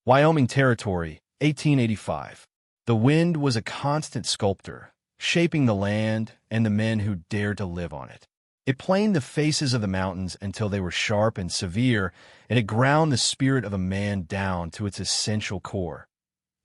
Wyoming Territory, 1885. The wind was a constant sculptor, shaping the land and the men who dared to live on it. It planed the faces of the mountains until they were sharp and severe, and it ground the spirit of a man down to its essential core,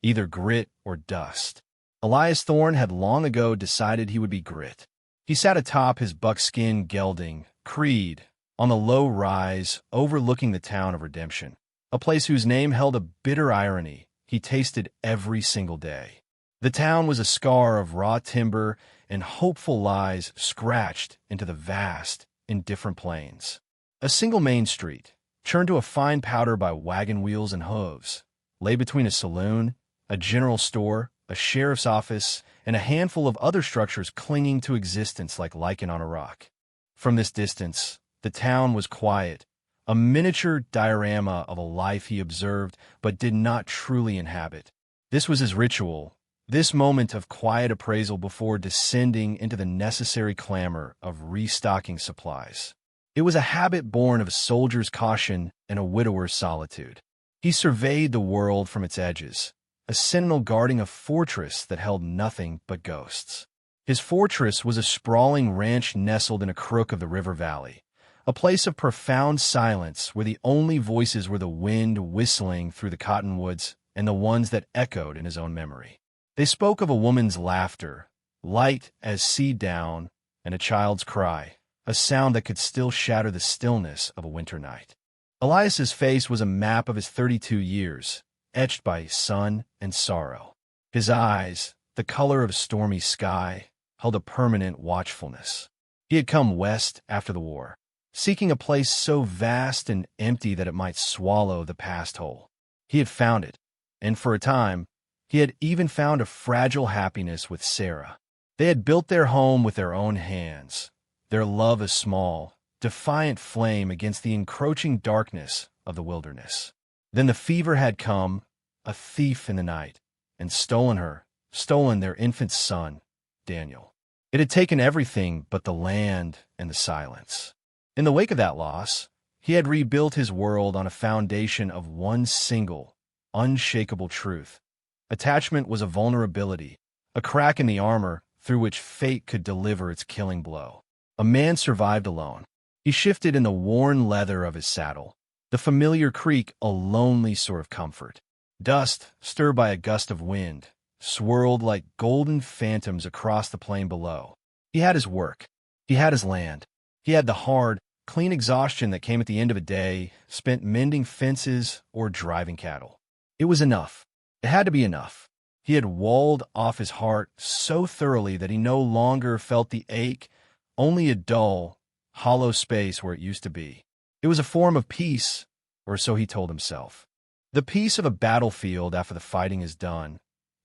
either grit or dust. Elias Thorne had long ago decided he would be grit. He sat atop his buckskin gelding, Creed, on the low rise overlooking the town of Redemption, a place whose name held a bitter irony he tasted every single day. The town was a scar of raw timber and hopeful lies scratched into the vast, indifferent plains. A single main street, churned to a fine powder by wagon wheels and hooves, lay between a saloon, a general store, a sheriff's office, and a handful of other structures clinging to existence like lichen on a rock. From this distance, the town was quiet, a miniature diorama of a life he observed but did not truly inhabit. This was his ritual, this moment of quiet appraisal before descending into the necessary clamor of restocking supplies. It was a habit born of a soldier's caution and a widower's solitude. He surveyed the world from its edges, a sentinel guarding a fortress that held nothing but ghosts. His fortress was a sprawling ranch nestled in a crook of the river valley, a place of profound silence where the only voices were the wind whistling through the cottonwoods and the ones that echoed in his own memory. They spoke of a woman's laughter, light as seed down, and a child's cry, a sound that could still shatter the stillness of a winter night. Elias's face was a map of his 32 years, etched by sun and sorrow. His eyes, the color of a stormy sky, held a permanent watchfulness. He had come west after the war, seeking a place so vast and empty that it might swallow the past whole. He had found it, and for a time, he had even found a fragile happiness with Sarah. They had built their home with their own hands, their love a small, defiant flame against the encroaching darkness of the wilderness. Then the fever had come, a thief in the night, and stolen their infant son, Daniel. It had taken everything but the land and the silence. In the wake of that loss, he had rebuilt his world on a foundation of one single, unshakable truth. Attachment was a vulnerability, a crack in the armor through which fate could deliver its killing blow. A man survived alone. He shifted in the worn leather of his saddle, the familiar creak a lonely sort of comfort. Dust, stirred by a gust of wind, swirled like golden phantoms across the plain below. He had his work. He had his land. He had the hard, clean exhaustion that came at the end of a day spent mending fences or driving cattle. It was enough. It had to be enough. He had walled off his heart so thoroughly that he no longer felt the ache, only a dull, hollow space where it used to be. It was a form of peace, or so he told himself. The peace of a battlefield after the fighting is done,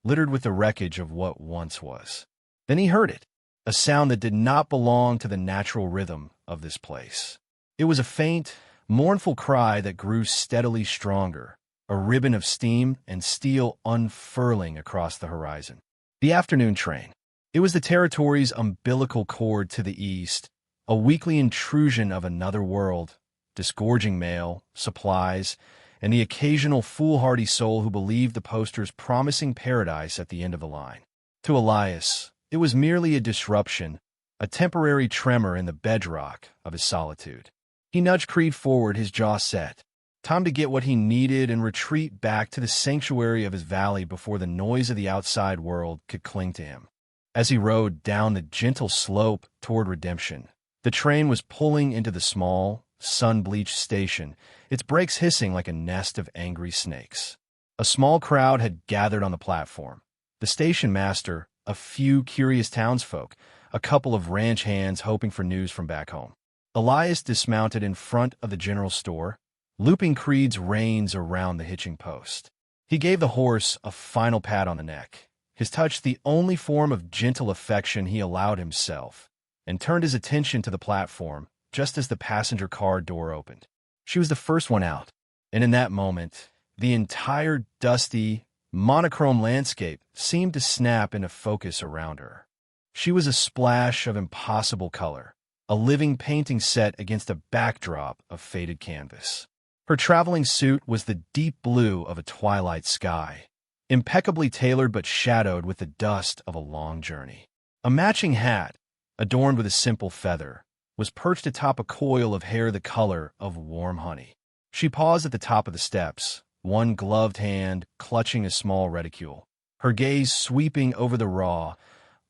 littered with the wreckage of what once was. Then he heard it, a sound that did not belong to the natural rhythm of this place. It was a faint, mournful cry that grew steadily stronger, a ribbon of steam and steel unfurling across the horizon. The afternoon train. It was the territory's umbilical cord to the east, a weekly intrusion of another world, disgorging mail, supplies, and the occasional foolhardy soul who believed the posters promising paradise at the end of the line. To Elias, it was merely a disruption, a temporary tremor in the bedrock of his solitude. He nudged Creed forward, his jaw set. Time to get what he needed and retreat back to the sanctuary of his valley before the noise of the outside world could cling to him. As he rode down the gentle slope toward Redemption, the train was pulling into the small, sun-bleached station, its brakes hissing like a nest of angry snakes. A small crowd had gathered on the platform. The station master, a few curious townsfolk, a couple of ranch hands hoping for news from back home. Elias dismounted in front of the general store, looping Creed's reins around the hitching post. He gave the horse a final pat on the neck, his touch the only form of gentle affection he allowed himself, and turned his attention to the platform just as the passenger car door opened. She was the first one out, and in that moment, the entire dusty, monochrome landscape seemed to snap into focus around her. She was a splash of impossible color, a living painting set against a backdrop of faded canvas. Her traveling suit was the deep blue of a twilight sky, impeccably tailored but shadowed with the dust of a long journey. A matching hat, adorned with a simple feather, was perched atop a coil of hair the color of warm honey. She paused at the top of the steps, one gloved hand clutching a small reticule, her gaze sweeping over the raw,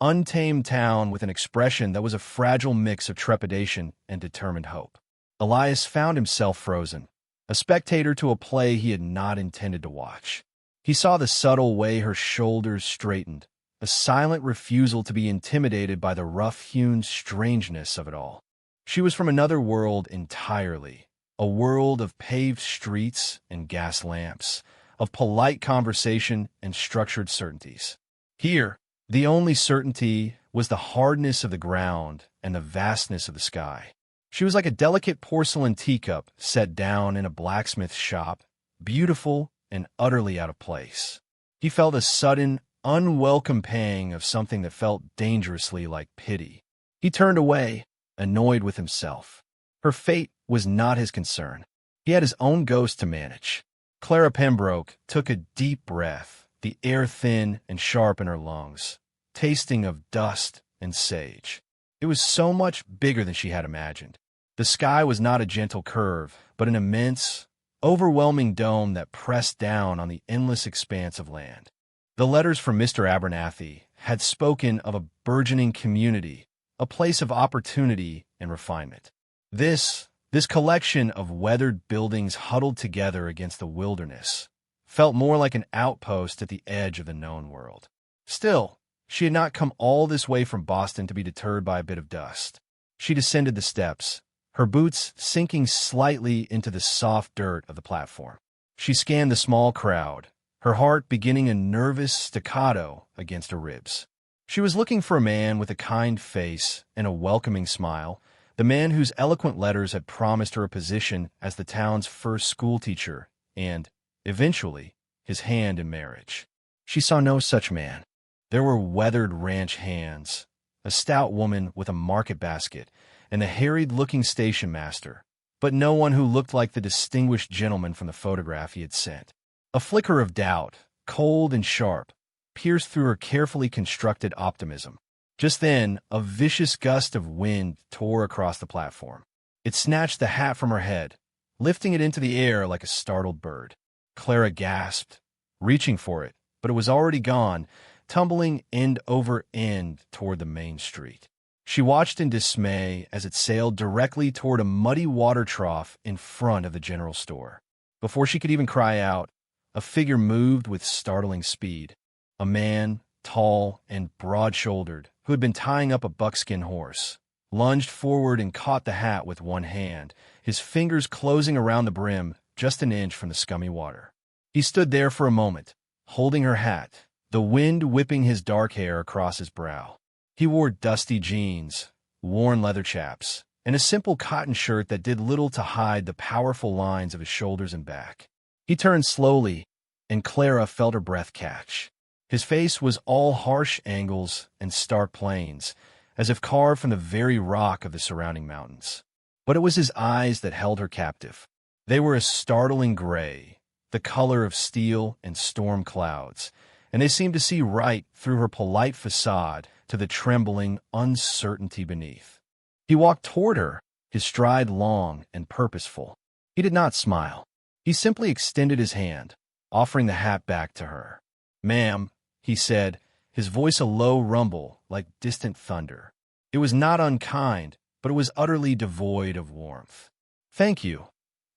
untamed town with an expression that was a fragile mix of trepidation and determined hope. Elias found himself frozen, a spectator to a play he had not intended to watch. He saw the subtle way her shoulders straightened, a silent refusal to be intimidated by the rough-hewn strangeness of it all. She was from another world entirely, a world of paved streets and gas lamps, of polite conversation and structured certainties. Here, the only certainty was the hardness of the ground and the vastness of the sky. She was like a delicate porcelain teacup set down in a blacksmith's shop, beautiful and utterly out of place. He felt a sudden, unwelcome pang of something that felt dangerously like pity. He turned away, annoyed with himself. Her fate was not his concern. He had his own ghost to manage. Clara Pembroke took a deep breath, the air thin and sharp in her lungs, tasting of dust and sage. It was so much bigger than she had imagined. The sky was not a gentle curve, but an immense, overwhelming dome that pressed down on the endless expanse of land. The letters from Mr. Abernathy had spoken of a burgeoning community, a place of opportunity and refinement. This collection of weathered buildings huddled together against the wilderness felt more like an outpost at the edge of the known world. Still, she had not come all this way from Boston to be deterred by a bit of dust. She descended the steps, her boots sinking slightly into the soft dirt of the platform. She scanned the small crowd, her heart beginning a nervous staccato against her ribs. She was looking for a man with a kind face and a welcoming smile, the man whose eloquent letters had promised her a position as the town's first schoolteacher and, eventually, his hand in marriage. She saw no such man. There were weathered ranch hands, a stout woman with a market basket, and the harried-looking station master, but no one who looked like the distinguished gentleman from the photograph he had sent. A flicker of doubt, cold and sharp, pierced through her carefully constructed optimism. Just then, a vicious gust of wind tore across the platform. It snatched the hat from her head, lifting it into the air like a startled bird. Clara gasped, reaching for it, but it was already gone, tumbling end over end toward the main street. She watched in dismay as it sailed directly toward a muddy water trough in front of the general store. Before she could even cry out, a figure moved with startling speed. A man, tall and broad-shouldered, who had been tying up a buckskin horse, lunged forward and caught the hat with one hand, his fingers closing around the brim just an inch from the scummy water. He stood there for a moment, holding her hat, the wind whipping his dark hair across his brow. He wore dusty jeans, worn leather chaps, and a simple cotton shirt that did little to hide the powerful lines of his shoulders and back. He turned slowly, and Clara felt her breath catch. His face was all harsh angles and stark planes, as if carved from the very rock of the surrounding mountains. But it was his eyes that held her captive. They were a startling gray, the color of steel and storm clouds, and they seemed to see right through her polite facade to the trembling uncertainty beneath. He walked toward her, his stride long and purposeful. He did not smile. He simply extended his hand, offering the hat back to her. "Ma'am," he said, his voice a low rumble like distant thunder. It was not unkind, but it was utterly devoid of warmth. "Thank you,"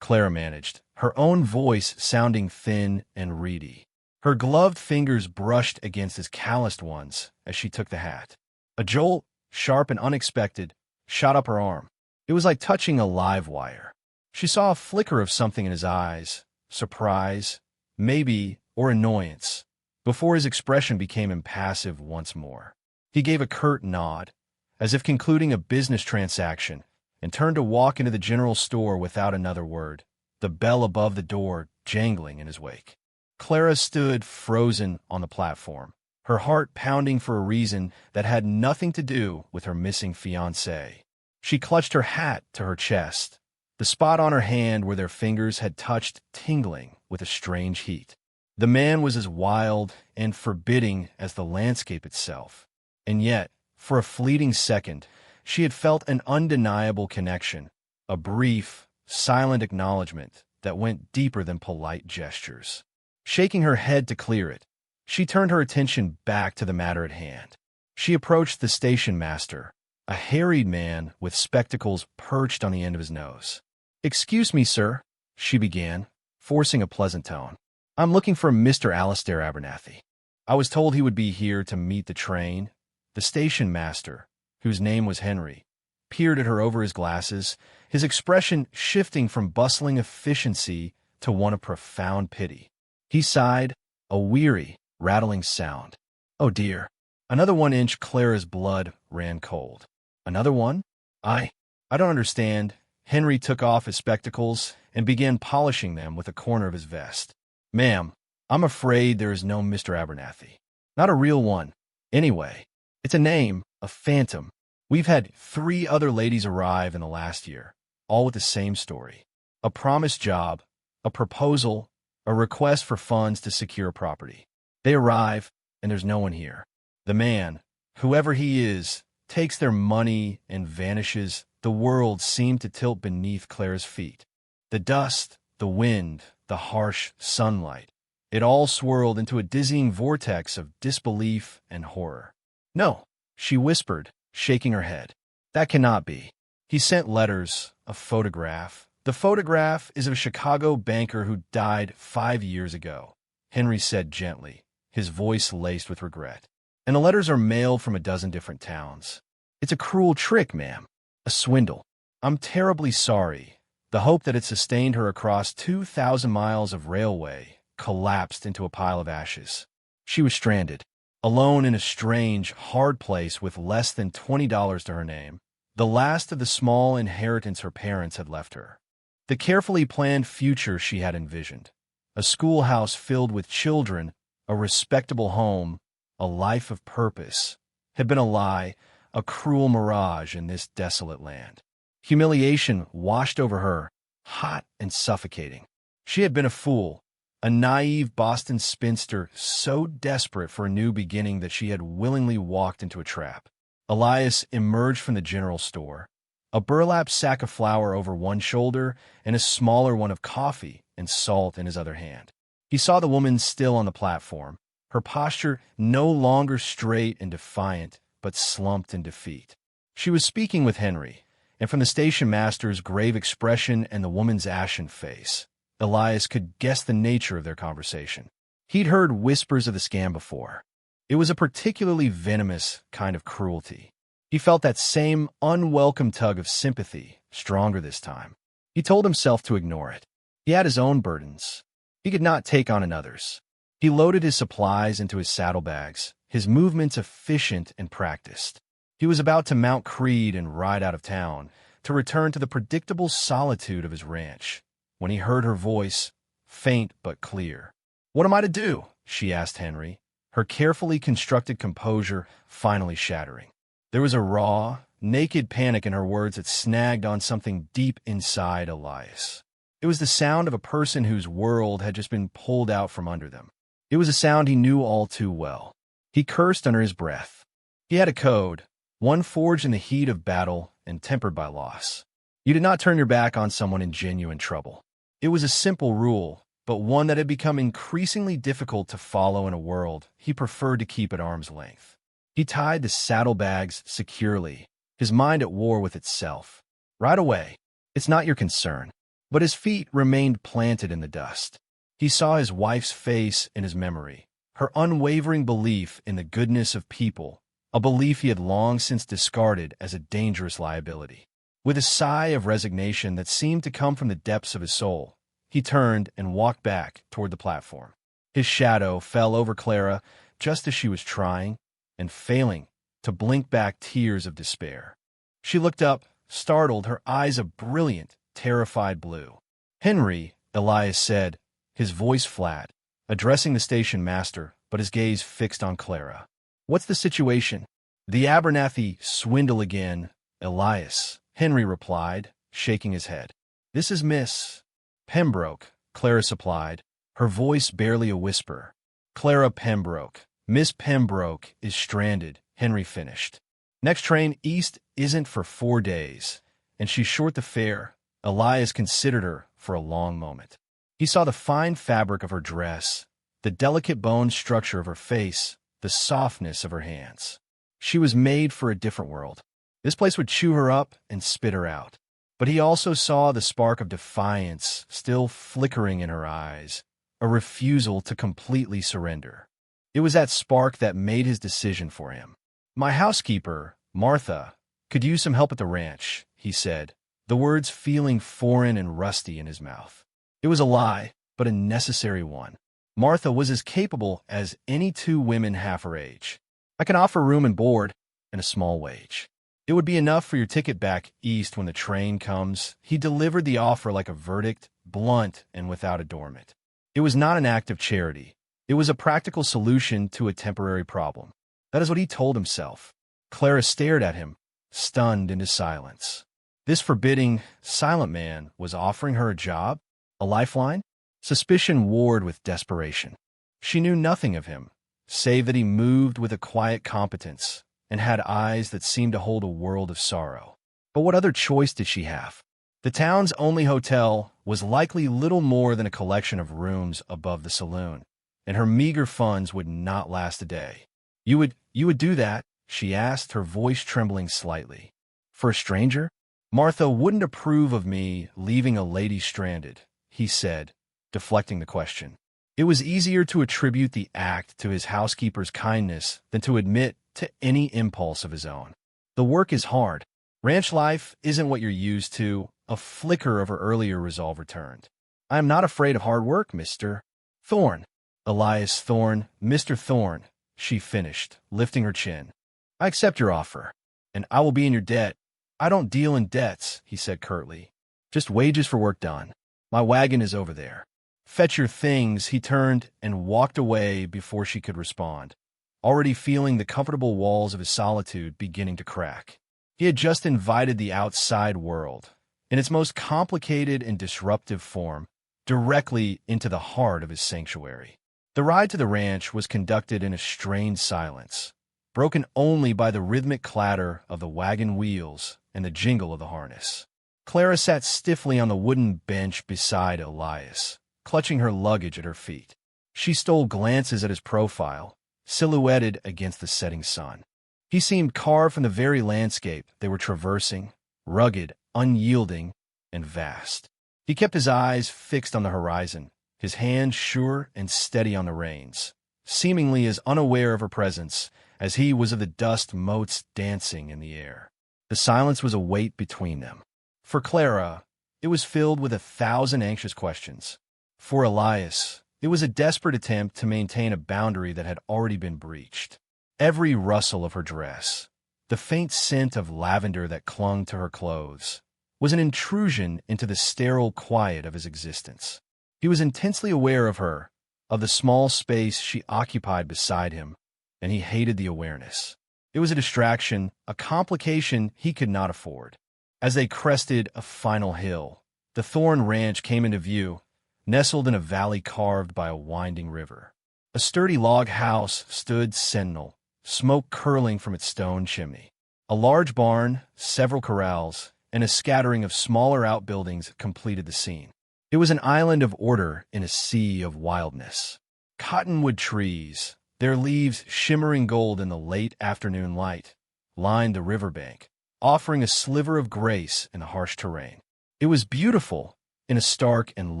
Clara managed, her own voice sounding thin and reedy. Her gloved fingers brushed against his calloused ones as she took the hat. A jolt, sharp and unexpected, shot up her arm. It was like touching a live wire. She saw a flicker of something in his eyes, surprise, maybe, or annoyance, before his expression became impassive once more. He gave a curt nod, as if concluding a business transaction, and turned to walk into the general store without another word, the bell above the door jangling in his wake. Clara stood frozen on the platform, her heart pounding for a reason that had nothing to do with her missing fiancé. She clutched her hat to her chest, the spot on her hand where their fingers had touched tingling with a strange heat. The man was as wild and forbidding as the landscape itself, and yet, for a fleeting second, she had felt an undeniable connection, a brief, silent acknowledgement that went deeper than polite gestures. Shaking her head to clear it, she turned her attention back to the matter at hand. She approached the station master, a harried man with spectacles perched on the end of his nose. "Excuse me, sir," she began, forcing a pleasant tone. "I'm looking for Mr. Alistair Abernathy. I was told he would be here to meet the train." The station master, whose name was Henry, peered at her over his glasses, his expression shifting from bustling efficiency to one of profound pity. He sighed, a weary, rattling sound. "Oh dear." Another 1 inch Clara's blood ran cold. "Another one? I don't understand." Henry took off his spectacles and began polishing them with a corner of his vest. "Ma'am, I'm afraid there is no Mr. Abernathy. Not a real one. Anyway, it's a name, a phantom. We've had 3 other ladies arrive in the last year, all with the same story. A promised job, a proposal, a request for funds to secure property. They arrive, and there's no one here. The man, whoever he is, takes their money and vanishes." The world seemed to tilt beneath Clara's feet. The dust, the wind, the harsh sunlight, it all swirled into a dizzying vortex of disbelief and horror. "No," she whispered, shaking her head. "That cannot be. He sent letters, a photograph. The photograph is of a Chicago banker who died 5 years ago," Henry said gently, his voice laced with regret. "And the letters are mailed from a dozen different towns. It's a cruel trick, ma'am. A swindle. I'm terribly sorry." The hope that had sustained her across 2,000 miles of railway collapsed into a pile of ashes. She was stranded, alone in a strange, hard place with less than $20 to her name, the last of the small inheritance her parents had left her. The carefully planned future she had envisioned, a schoolhouse filled with children, a respectable home, a life of purpose, had been a lie, a cruel mirage in this desolate land. Humiliation washed over her, hot and suffocating. She had been a fool, a naive Boston spinster so desperate for a new beginning that she had willingly walked into a trap. Elias emerged from the general store, a burlap sack of flour over one shoulder and a smaller one of coffee and salt in his other hand. He saw the woman still on the platform, her posture no longer straight and defiant, but slumped in defeat. She was speaking with Henry, and from the station master's grave expression and the woman's ashen face, Elias could guess the nature of their conversation. He'd heard whispers of the scam before. It was a particularly venomous kind of cruelty. He felt that same unwelcome tug of sympathy, stronger this time. He told himself to ignore it. He had his own burdens. He could not take on another's. He loaded his supplies into his saddlebags, his movements efficient and practiced. He was about to mount Creed and ride out of town, to return to the predictable solitude of his ranch, when he heard her voice, faint but clear. "What am I to do?" she asked Henry, her carefully constructed composure finally shattering. There was a raw, naked panic in her words that snagged on something deep inside Elias. It was the sound of a person whose world had just been pulled out from under them. It was a sound he knew all too well. He cursed under his breath. He had a code, one forged in the heat of battle and tempered by loss. You did not turn your back on someone in genuine trouble. It was a simple rule, but one that had become increasingly difficult to follow in a world he preferred to keep at arm's length. He tied the saddlebags securely, his mind at war with itself. Right away, it's not your concern. But his feet remained planted in the dust. He saw his wife's face in his memory, her unwavering belief in the goodness of people, a belief he had long since discarded as a dangerous liability. With a sigh of resignation that seemed to come from the depths of his soul, he turned and walked back toward the platform. His shadow fell over Clara just as she was trying, and failing, to blink back tears of despair. She looked up, startled, her eyes a brilliant, terrified blue. "Henry," Elias said, his voice flat, addressing the station master, but his gaze fixed on Clara. "What's the situation?" "The Abernathy swindle again, Elias," Henry replied, shaking his head. "This is Miss Pembroke," Clara supplied, her voice barely a whisper. "Clara Pembroke. Miss Pembroke is stranded," Henry finished. "Next train east isn't for 4 days, and she's short the fare." Elias considered her for a long moment. He saw the fine fabric of her dress, the delicate bone structure of her face, the softness of her hands. She was made for a different world. This place would chew her up and spit her out. But he also saw the spark of defiance still flickering in her eyes, a refusal to completely surrender. It was that spark that made his decision for him. "My housekeeper, Martha, could use some help at the ranch," he said, the words feeling foreign and rusty in his mouth. It was a lie, but a necessary one. Martha was as capable as any 2 women half her age. "I can offer room and board, and a small wage. It would be enough for your ticket back east when the train comes." He delivered the offer like a verdict, blunt and without adornment. It was not an act of charity. It was a practical solution to a temporary problem. That is what he told himself. Clara stared at him, stunned into silence. This forbidding, silent man was offering her a job, a lifeline? Suspicion warred with desperation. She knew nothing of him, save that he moved with a quiet competence and had eyes that seemed to hold a world of sorrow. But what other choice did she have? The town's only hotel was likely little more than a collection of rooms above the saloon, and her meager funds would not last a day. You would do that?" she asked, her voice trembling slightly. "For a stranger?" "Martha wouldn't approve of me leaving a lady stranded," he said, deflecting the question. It was easier to attribute the act to his housekeeper's kindness than to admit to any impulse of his own. "The work is hard. Ranch life isn't what you're used to." A flicker of her earlier resolve returned. "I am not afraid of hard work, Mr. Thorne." "Elias Thorne, Mr. Thorne," she finished, lifting her chin. "I accept your offer, and I will be in your debt." "I don't deal in debts," he said curtly. "Just wages for work done. My wagon is over there." "Fetch your things." He turned and walked away before she could respond, already feeling the comfortable walls of his solitude beginning to crack. He had just invited the outside world, in its most complicated and disruptive form, directly into the heart of his sanctuary. The ride to the ranch was conducted in a strained silence, broken only by the rhythmic clatter of the wagon wheels and the jingle of the harness. Clara sat stiffly on the wooden bench beside Elias, clutching her luggage at her feet. She stole glances at his profile, silhouetted against the setting sun. He seemed carved from the very landscape they were traversing, rugged, unyielding, and vast. He kept his eyes fixed on the horizon, his hands sure and steady on the reins, seemingly as unaware of her presence as he was of the dust motes dancing in the air. The silence was a weight between them. For Clara, it was filled with 1,000 anxious questions. For Elias, it was a desperate attempt to maintain a boundary that had already been breached. Every rustle of her dress, the faint scent of lavender that clung to her clothes, was an intrusion into the sterile quiet of his existence. He was intensely aware of her, of the small space she occupied beside him, and he hated the awareness. It was a distraction, a complication he could not afford. As they crested a final hill, the Thorne Ranch came into view, nestled in a valley carved by a winding river. A sturdy log house stood sentinel, smoke curling from its stone chimney. A large barn, several corrals, and a scattering of smaller outbuildings completed the scene. It was an island of order in a sea of wildness. Cottonwood trees, their leaves shimmering gold in the late afternoon light, lined the riverbank, offering a sliver of grace in the harsh terrain. It was beautiful in a stark and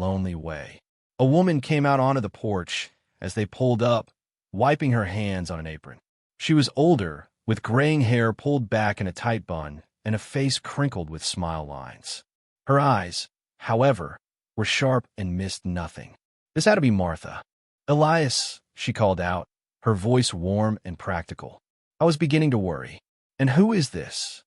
lonely way. A woman came out onto the porch as they pulled up, wiping her hands on an apron. She was older, with graying hair pulled back in a tight bun and a face crinkled with smile lines. Her eyes, however, were sharp and missed nothing. This had to be Martha. "Elias," she called out, her voice warm and practical. I was beginning to worry. "And who is this?"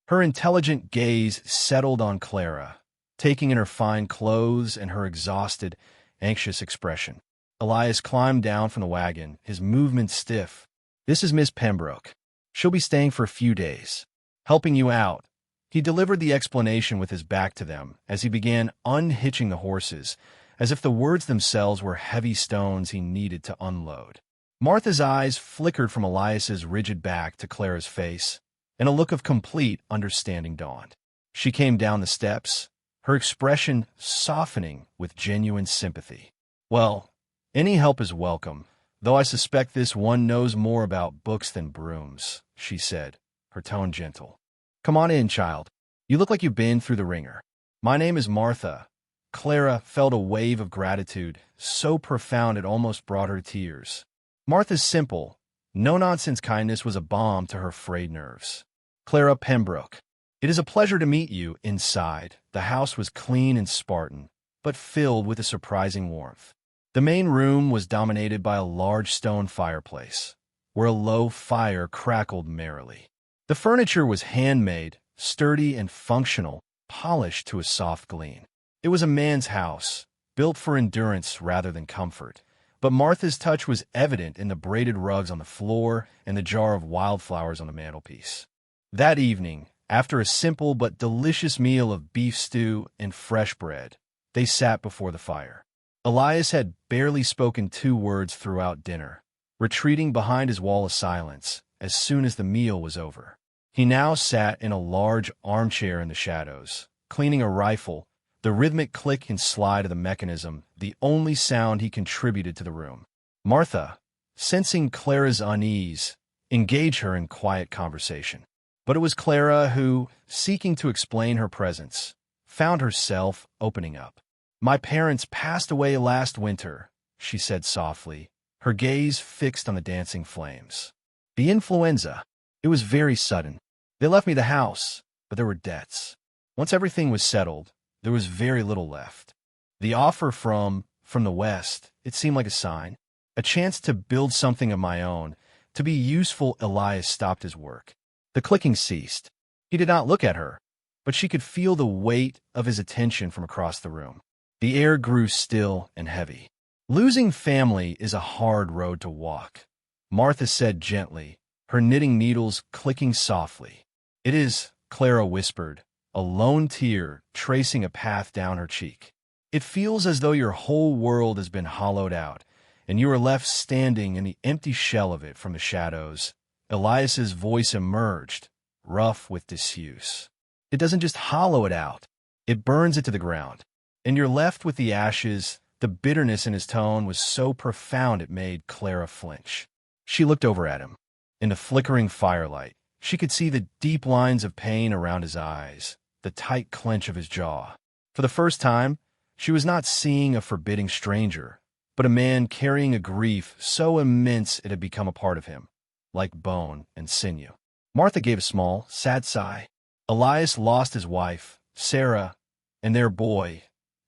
Her intelligent gaze settled on Clara, taking in her fine clothes and her exhausted, anxious expression. Elias climbed down from the wagon, his movements stiff. "This is Miss Pembroke. She'll be staying for a few days. Helping you out," He delivered the explanation with his back to them as he began unhitching the horses, as if the words themselves were heavy stones he needed to unload. Martha's eyes flickered from Elias's rigid back to Clara's face, and a look of complete understanding dawned. She came down the steps, her expression softening with genuine sympathy. "Well, any help is welcome, though I suspect this one knows more about books than brooms," she said, her tone gentle. "Come on in, child. You look like you've been through the ringer. My name is Martha." Clara felt a wave of gratitude, so profound it almost brought her to tears. Martha's simple, no-nonsense kindness was a balm to her frayed nerves. "Clara Pembroke, it is a pleasure to meet you." Inside, the house was clean and Spartan, but filled with a surprising warmth. The main room was dominated by a large stone fireplace, where a low fire crackled merrily. The furniture was handmade, sturdy and functional, polished to a soft gleam. It was a man's house, built for endurance rather than comfort, but Martha's touch was evident in the braided rugs on the floor and the jar of wildflowers on the mantelpiece. That evening, after a simple but delicious meal of beef stew and fresh bread, they sat before the fire. Elias had barely spoken 2 words throughout dinner, retreating behind his wall of silence as soon as the meal was over. He now sat in a large armchair in the shadows, cleaning a rifle, the rhythmic click and slide of the mechanism the only sound he contributed to the room. Martha, sensing Clara's unease, engaged her in quiet conversation. But it was Clara who, seeking to explain her presence, found herself opening up. "My parents passed away last winter," she said softly, her gaze fixed on the dancing flames. "The influenza. It was very sudden. They left me the house, but there were debts. Once everything was settled, there was very little left. The offer from the West, it seemed like a sign, a chance to build something of my own, to be useful." Elias stopped his work. The clicking ceased. He did not look at her, but she could feel the weight of his attention from across the room. The air grew still and heavy. "Losing family is a hard road to walk," Martha said gently, her knitting needles clicking softly. "It is," Clara whispered, a lone tear tracing a path down her cheek. "It feels as though your whole world has been hollowed out, and you are left standing in the empty shell of it." From the shadows, Elias's voice emerged, rough with disuse. "It doesn't just hollow it out, it burns it to the ground, and you're left with the ashes." The bitterness in his tone was so profound it made Clara flinch. She looked over at him. In the flickering firelight, she could see the deep lines of pain around his eyes, the tight clench of his jaw. For the first time, she was not seeing a forbidding stranger, but a man carrying a grief so immense it had become a part of him, like bone and sinew. Martha gave a small, sad sigh. Elias lost his wife, Sarah, and their boy,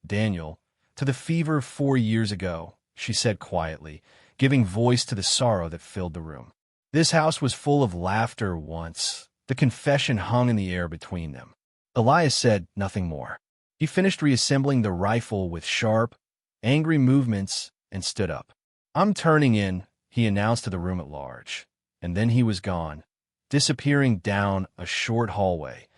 Daniel, to the fever 4 years ago, she said quietly, giving voice to the sorrow that filled the room. This house was full of laughter once. The confession hung in the air between them. Elias said nothing more. He finished reassembling the rifle with sharp, angry movements and stood up. "I'm turning in," he announced to the room at large. And then he was gone, disappearing down a short hallway,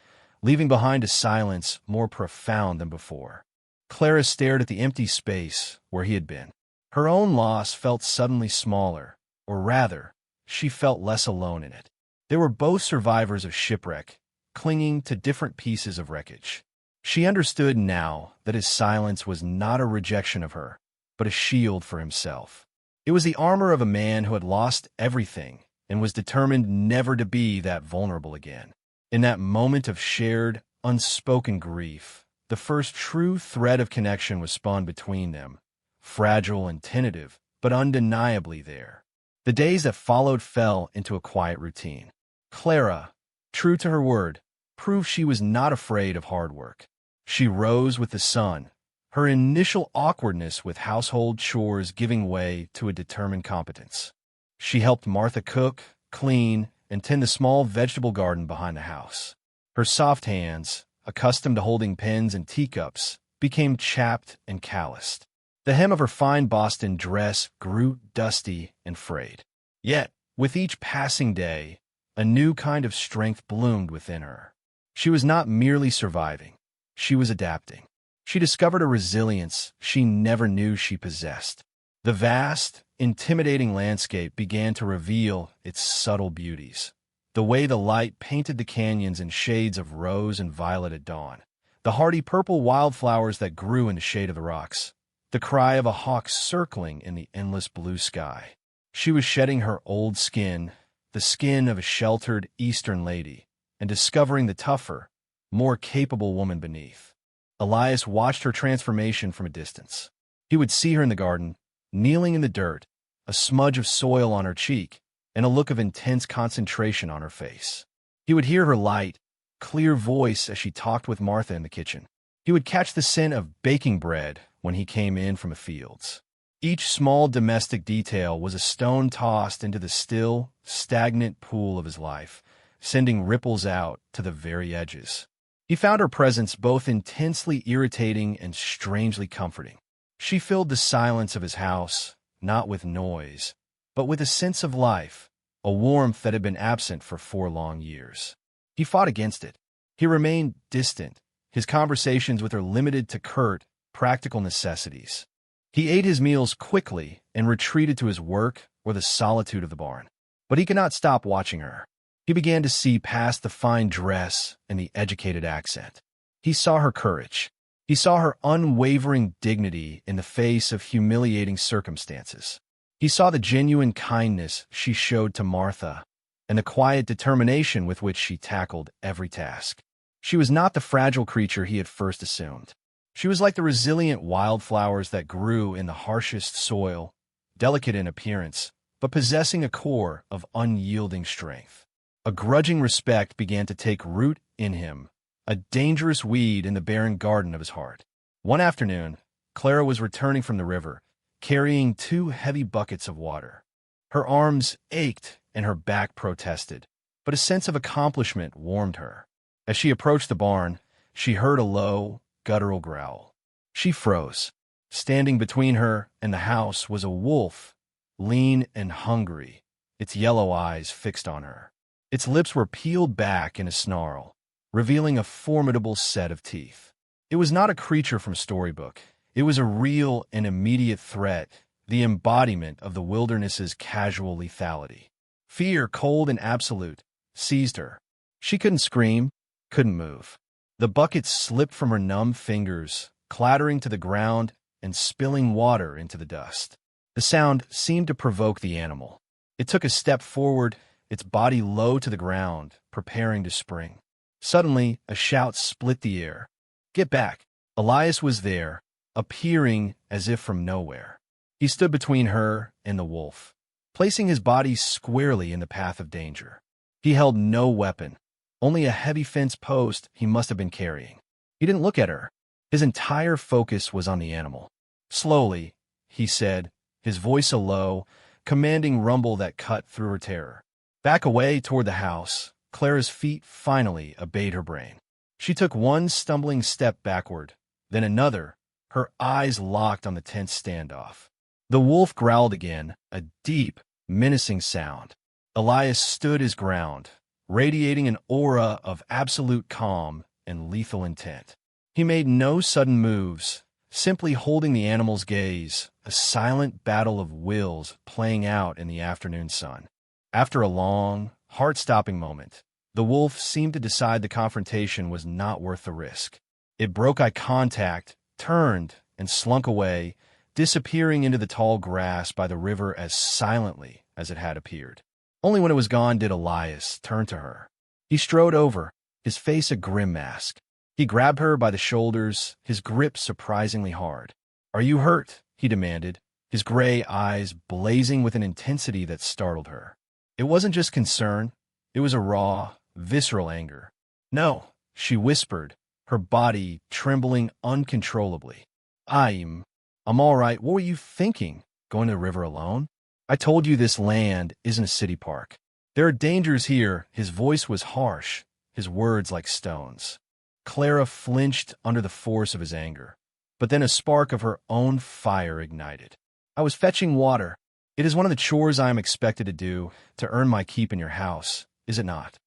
leaving behind a silence more profound than before. Clara stared at the empty space where he had been. Her own loss felt suddenly smaller, or rather, she felt less alone in it. They were both survivors of shipwreck, clinging to different pieces of wreckage. She understood now that his silence was not a rejection of her, but a shield for himself. It was the armor of a man who had lost everything and was determined never to be that vulnerable again. In that moment of shared, unspoken grief, the first true thread of connection was spun between them, fragile and tentative, but undeniably there. The days that followed fell into a quiet routine. Clara, true to her word, proved she was not afraid of hard work. She rose with the sun, her initial awkwardness with household chores giving way to a determined competence. She helped Martha cook, clean, and tend the small vegetable garden behind the house. Her soft hands, accustomed to holding pens and teacups, became chapped and calloused. The hem of her fine Boston dress grew dusty and frayed. Yet, with each passing day, a new kind of strength bloomed within her. She was not merely surviving. She was adapting. She discovered a resilience she never knew she possessed. The vast, intimidating landscape began to reveal its subtle beauties. The way the light painted the canyons in shades of rose and violet at dawn. The hardy purple wildflowers that grew in the shade of the rocks. The cry of a hawk circling in the endless blue sky. She was shedding her old skin, the skin of a sheltered Eastern lady, and discovering the tougher, more capable woman beneath. Elias watched her transformation from a distance. He would see her in the garden, kneeling in the dirt, a smudge of soil on her cheek, and a look of intense concentration on her face. He would hear her light, clear voice as she talked with Martha in the kitchen. He would catch the scent of baking bread when he came in from the fields. Each small domestic detail was a stone tossed into the still, stagnant pool of his life, sending ripples out to the very edges. He found her presence both intensely irritating and strangely comforting. She filled the silence of his house, not with noise, but with a sense of life, a warmth that had been absent for 4 long years. He fought against it. He remained distant, his conversations with her limited to curt, practical necessities. He ate his meals quickly and retreated to his work or the solitude of the barn. But he could not stop watching her. He began to see past the fine dress and the educated accent. He saw her courage. He saw her unwavering dignity in the face of humiliating circumstances. He saw the genuine kindness she showed to Martha and the quiet determination with which she tackled every task. She was not the fragile creature he had first assumed. She was like the resilient wildflowers that grew in the harshest soil, delicate in appearance, but possessing a core of unyielding strength. A grudging respect began to take root in him, a dangerous weed in the barren garden of his heart. One afternoon, Clara was returning from the river, carrying 2 heavy buckets of water. Her arms ached and her back protested, but a sense of accomplishment warmed her. As she approached the barn, she heard a low, guttural growl. She froze. Standing between her and the house was a wolf, lean and hungry, its yellow eyes fixed on her. Its lips were peeled back in a snarl, revealing a formidable set of teeth. It was not a creature from a storybook. It was a real and immediate threat, the embodiment of the wilderness's casual lethality. Fear, cold and absolute, seized her. She couldn't scream, couldn't move. The bucket slipped from her numb fingers, clattering to the ground and spilling water into the dust. The sound seemed to provoke the animal. It took a step forward, its body low to the ground, preparing to spring. Suddenly, a shout split the air. "Get back!" Elias was there, appearing as if from nowhere. He stood between her and the wolf, placing his body squarely in the path of danger. He held no weapon, only a heavy fence post he must have been carrying. He didn't look at her. His entire focus was on the animal. "Slowly," he said, his voice a low, commanding rumble that cut through her terror. Back away toward the house, Clara's feet finally obeyed her brain. She took one stumbling step backward, then another, her eyes locked on the tense standoff. The wolf growled again, a deep, menacing sound. Elias stood his ground, radiating an aura of absolute calm and lethal intent. He made no sudden moves, simply holding the animal's gaze, a silent battle of wills playing out in the afternoon sun. After a long, heart-stopping moment, the wolf seemed to decide the confrontation was not worth the risk. It broke eye contact, turned, and slunk away, disappearing into the tall grass by the river as silently as it had appeared. Only when it was gone did Elias turn to her. He strode over, his face a grim mask. He grabbed her by the shoulders, his grip surprisingly hard. "Are you hurt?" he demanded, his gray eyes blazing with an intensity that startled her. It wasn't just concern, it was a raw, visceral anger. "No," she whispered, her body trembling uncontrollably. I'm all right. What were you thinking, going to the river alone? I told you this land isn't a city park. There are dangers here." His voice was harsh, his words like stones. Clara flinched under the force of his anger, but then a spark of her own fire ignited. "I was fetching water. It is one of the chores I am expected to do to earn my keep in your house, is it not?"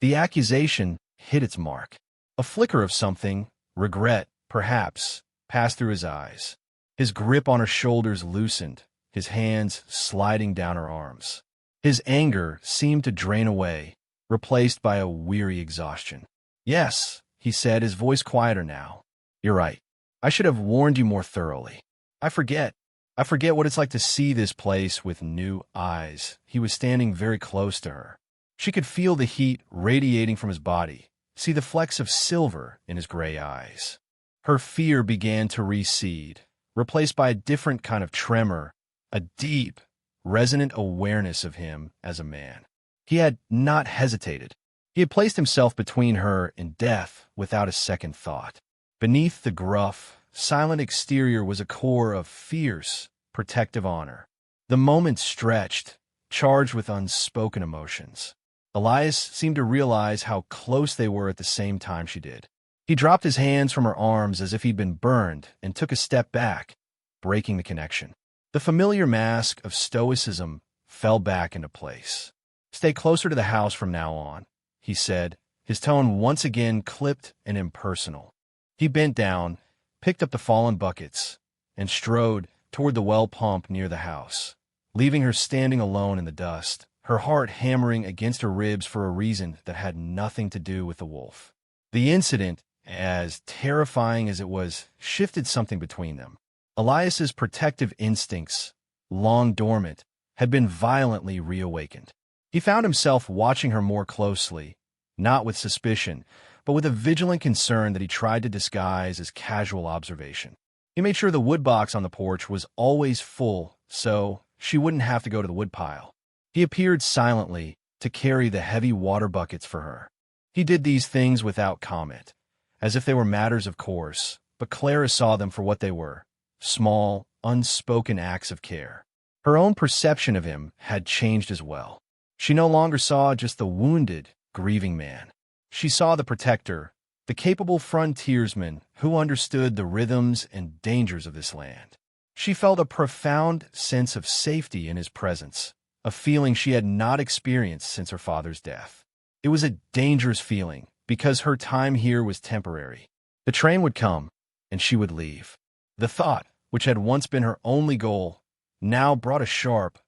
The accusation, hit its mark. A flicker of something, regret, perhaps, passed through his eyes. His grip on her shoulders loosened, his hands sliding down her arms. His anger seemed to drain away, replaced by a weary exhaustion. "Yes," he said, his voice quieter now. "You're right. I should have warned you more thoroughly. I forget. I forget what it's like to see this place with new eyes." He was standing very close to her. She could feel the heat radiating from his body, see the flecks of silver in his gray eyes. Her fear began to recede, replaced by a different kind of tremor, a deep, resonant awareness of him as a man. He had not hesitated. He had placed himself between her and death without a second thought. Beneath the gruff, silent exterior was a core of fierce, protective honor. The moment stretched, charged with unspoken emotions. Elias seemed to realize how close they were at the same time she did. He dropped his hands from her arms as if he'd been burned and took a step back, breaking the connection. The familiar mask of stoicism fell back into place. "Stay closer to the house from now on," he said, his tone once again clipped and impersonal. He bent down, picked up the fallen buckets, and strode toward the well pump near the house, leaving her standing alone in the dust, her heart hammering against her ribs for a reason that had nothing to do with the wolf. The incident, as terrifying as it was, shifted something between them. Elias's protective instincts, long dormant, had been violently reawakened. He found himself watching her more closely, not with suspicion, but with a vigilant concern that he tried to disguise as casual observation. He made sure the woodbox on the porch was always full, so she wouldn't have to go to the woodpile. He appeared silently to carry the heavy water buckets for her. He did these things without comment, as if they were matters of course, but Clara saw them for what they were, small, unspoken acts of care. Her own perception of him had changed as well. She no longer saw just the wounded, grieving man. She saw the protector, the capable frontiersman who understood the rhythms and dangers of this land. She felt a profound sense of safety in his presence, a feeling she had not experienced since her father's death. It was a dangerous feeling because her time here was temporary. The train would come, and she would leave. The thought, which had once been her only goal, now brought a sharp,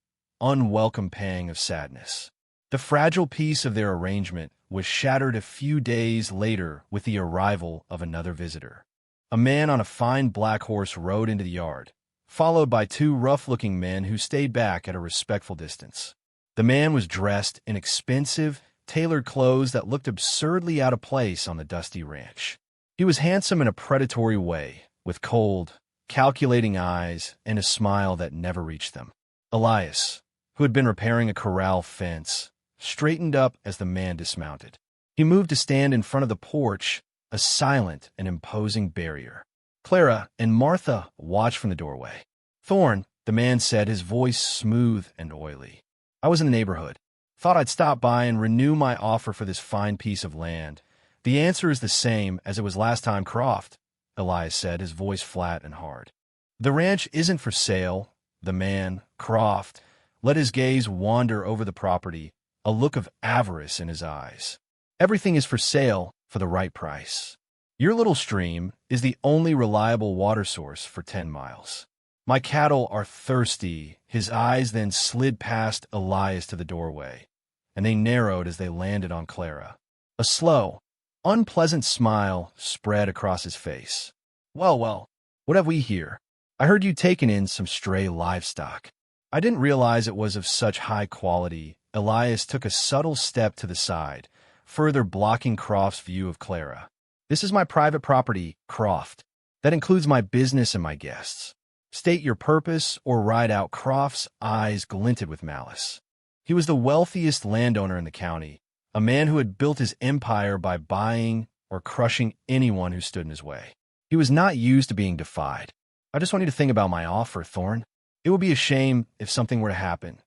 unwelcome pang of sadness. The fragile peace of their arrangement was shattered a few days later with the arrival of another visitor. A man on a fine black horse rode into the yard, followed by two rough-looking men who stayed back at a respectful distance. The man was dressed in expensive, tailored clothes that looked absurdly out of place on the dusty ranch. He was handsome in a predatory way, with cold, calculating eyes and a smile that never reached them. Elias, who had been repairing a corral fence, straightened up as the man dismounted. He moved to stand in front of the porch, a silent and imposing barrier. Clara and Martha watched from the doorway. "Thorne," the man said, his voice smooth and oily. "I was in the neighborhood. Thought I'd stop by and renew my offer for this fine piece of land. The answer is the same as it was last time, Croft," Elias said, his voice flat and hard. "The ranch isn't for sale." The man, Croft, let his gaze wander over the property, a look of avarice in his eyes. "Everything is for sale for the right price. Your little stream is the only reliable water source for 10 miles. My cattle are thirsty." His eyes then slid past Elias to the doorway, and they narrowed as they landed on Clara. A slow, unpleasant smile spread across his face. Well, what have we here? I heard you taken in some stray livestock." "I didn't realize it was of such high quality." Elias took a subtle step to the side, further blocking Croft's view of Clara. "This is my private property, Croft. That includes my business and my guests. State your purpose or ride out." Croft's eyes glinted with malice. He was the wealthiest landowner in the county, a man who had built his empire by buying or crushing anyone who stood in his way. He was not used to being defied. "I just want you to think about my offer, Thorne. It would be a shame if something were to happen.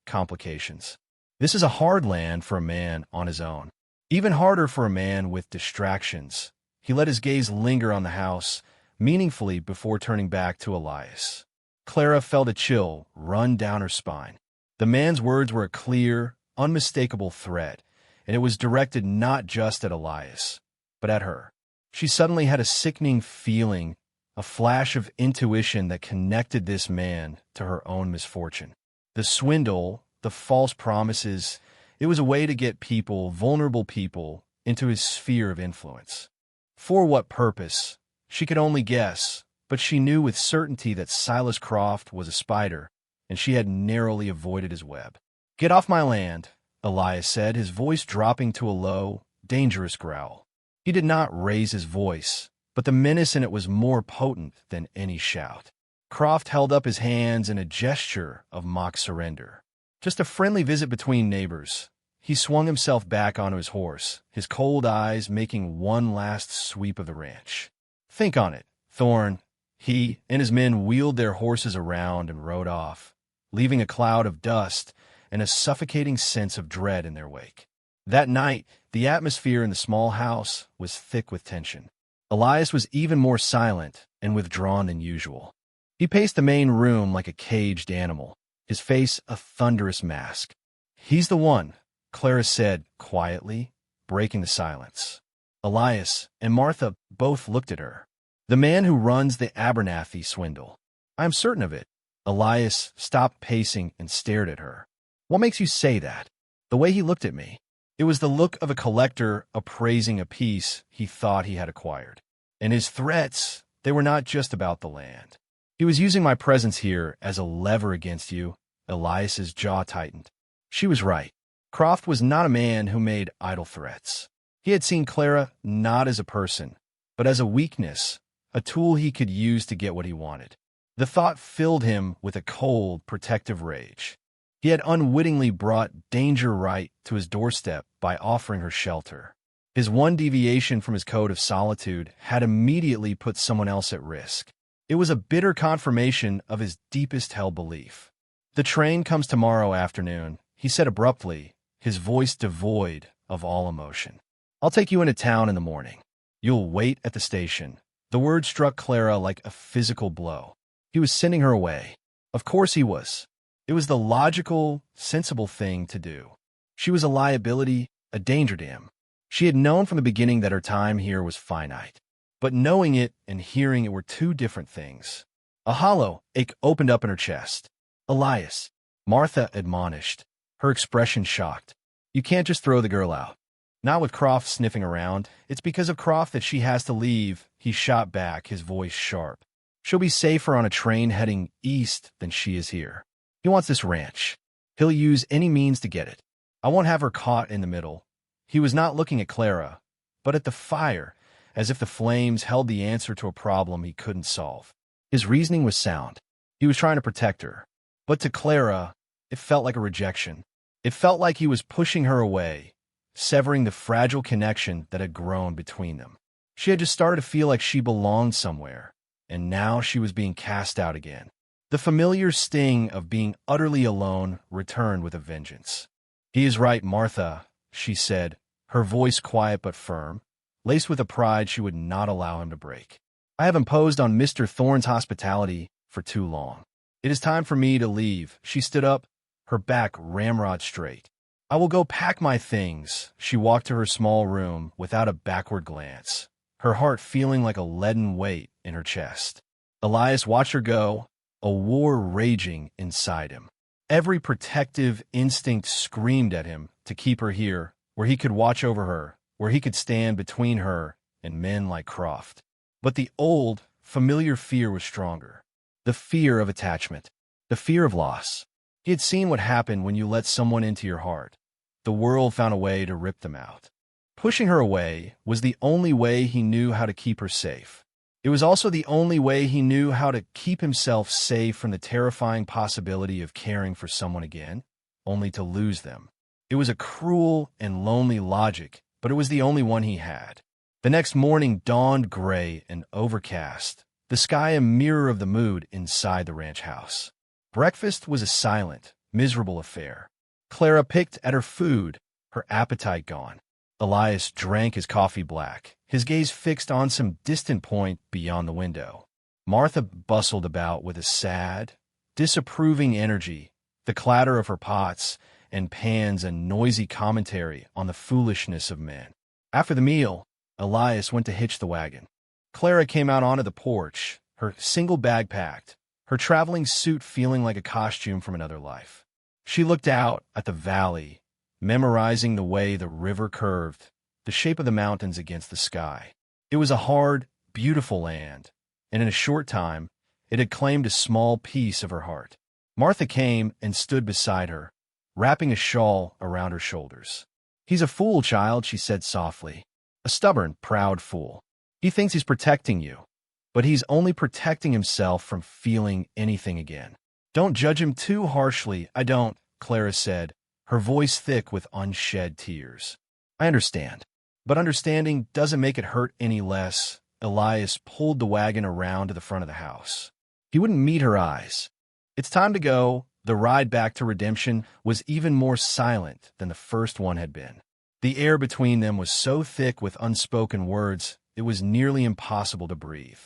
Complications. This is a hard land for a man on his own. Even harder for a man with distractions." He let his gaze linger on the house, meaningfully before turning back to Elias. Clara felt a chill run down her spine. The man's words were a clear, unmistakable threat, and it was directed not just at Elias, but at her. She suddenly had a sickening feeling, a flash of intuition that connected this man to her own misfortune. The swindle, the false promises, it was a way to get people, vulnerable people, into his sphere of influence. For what purpose? She could only guess, but she knew with certainty that Silas Croft was a spider, and she had narrowly avoided his web. "Get off my land," Elias said, his voice dropping to a low, dangerous growl. He did not raise his voice, but the menace in it was more potent than any shout. Croft held up his hands in a gesture of mock surrender. Just a friendly visit between neighbors. He swung himself back onto his horse, his cold eyes making one last sweep of the ranch. "Think on it, Thorne." He and his men wheeled their horses around and rode off, leaving a cloud of dust and a suffocating sense of dread in their wake. That night, the atmosphere in the small house was thick with tension. Elias was even more silent and withdrawn than usual. He paced the main room like a caged animal, his face a thunderous mask. "He's the one," Clara said quietly, breaking the silence. Elias and Martha both looked at her. "The man who runs the Abernathy swindle. I am certain of it." Elias stopped pacing and stared at her. "What makes you say that?" "The way he looked at me." It was the look of a collector appraising a piece he thought he had acquired. And his threats, they were not just about the land. "He was using my presence here as a lever against you." Elias's jaw tightened. She was right. Croft was not a man who made idle threats. He had seen Clara not as a person, but as a weakness, a tool he could use to get what he wanted. The thought filled him with a cold, protective rage. He had unwittingly brought danger right to his doorstep by offering her shelter. His one deviation from his code of solitude had immediately put someone else at risk. It was a bitter confirmation of his deepest held belief. "The train comes tomorrow afternoon," he said abruptly, his voice devoid of all emotion. "I'll take you into town in the morning. You'll wait at the station." The word struck Clara like a physical blow. He was sending her away. Of course he was. It was the logical, sensible thing to do. She was a liability, a danger to him. She had known from the beginning that her time here was finite. But knowing it and hearing it were two different things. A hollow ache opened up in her chest. "Elias," Martha admonished, her expression shocked. "You can't just throw the girl out." "Not with Croft sniffing around. It's because of Croft that she has to leave," he shot back, his voice sharp. "She'll be safer on a train heading east than she is here. He wants this ranch. He'll use any means to get it. I won't have her caught in the middle." He was not looking at Clara, but at the fire, as if the flames held the answer to a problem he couldn't solve. His reasoning was sound. He was trying to protect her. But to Clara, it felt like a rejection. It felt like he was pushing her away, severing the fragile connection that had grown between them. She had just started to feel like she belonged somewhere, and now she was being cast out again. The familiar sting of being utterly alone returned with a vengeance. "He is right, Martha," she said, her voice quiet but firm, laced with a pride she would not allow him to break. "I have imposed on Mr. Thorne's hospitality for too long. It is time for me to leave." She stood up, her back ramrod straight. "I will go pack my things." She walked to her small room without a backward glance, her heart feeling like a leaden weight in her chest. Elias watched her go, a war raging inside him. Every protective instinct screamed at him to keep her here, where he could watch over her, where he could stand between her and men like Croft. But the old, familiar fear was stronger. The fear of attachment. The fear of loss. He had seen what happened when you let someone into your heart. The world found a way to rip them out. Pushing her away was the only way he knew how to keep her safe. It was also the only way he knew how to keep himself safe from the terrifying possibility of caring for someone again, only to lose them. It was a cruel and lonely logic, but it was the only one he had. The next morning dawned gray and overcast, the sky a mirror of the mood inside the ranch house. Breakfast was a silent, miserable affair. Clara picked at her food, her appetite gone. Elias drank his coffee black, his gaze fixed on some distant point beyond the window. Martha bustled about with a sad, disapproving energy, the clatter of her pots and pans and noisy commentary on the foolishness of men. After the meal, Elias went to hitch the wagon. Clara came out onto the porch, her single bag packed, her traveling suit feeling like a costume from another life. She looked out at the valley, memorizing the way the river curved, the shape of the mountains against the sky. It was a hard, beautiful land, and in a short time, it had claimed a small piece of her heart. Martha came and stood beside her, wrapping a shawl around her shoulders. "He's a fool, child," she said softly. "A stubborn, proud fool. He thinks he's protecting you, but he's only protecting himself from feeling anything again. Don't judge him too harshly." "I don't," Clara said, her voice thick with unshed tears. "I understand. But understanding doesn't make it hurt any less." Elias pulled the wagon around to the front of the house. He wouldn't meet her eyes. "It's time to go." The ride back to redemption was even more silent than the first one had been. The air between them was so thick with unspoken words, it was nearly impossible to breathe.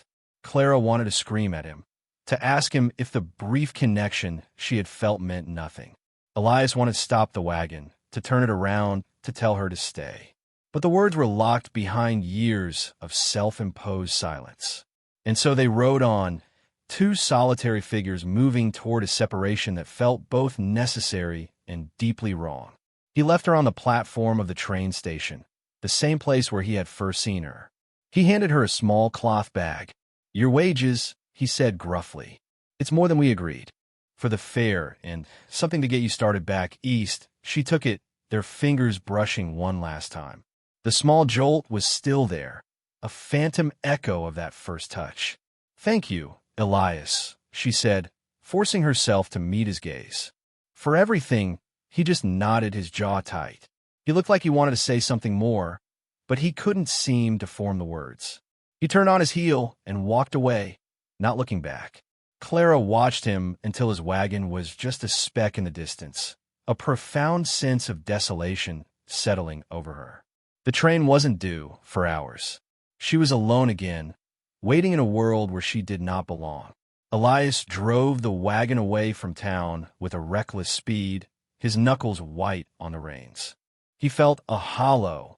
Clara wanted to scream at him, to ask him if the brief connection she had felt meant nothing. Elias wanted to stop the wagon, to turn it around, to tell her to stay. But the words were locked behind years of self-imposed silence. And so they rode on, two solitary figures moving toward a separation that felt both necessary and deeply wrong. He left her on the platform of the train station, the same place where he had first seen her. He handed her a small cloth bag. "Your wages," he said gruffly. "It's more than we agreed. For the fare and something to get you started back east." She took it, their fingers brushing one last time. The small jolt was still there, a phantom echo of that first touch. "Thank you, Elias," she said, forcing herself to meet his gaze. For everything, he just nodded, his jaw tight. He looked like he wanted to say something more, but he couldn't seem to form the words. He turned on his heel and walked away, not looking back. Clara watched him until his wagon was just a speck in the distance, a profound sense of desolation settling over her. The train wasn't due for hours. She was alone again, waiting in a world where she did not belong. Elias drove the wagon away from town with a reckless speed, his knuckles white on the reins. He felt a hollow,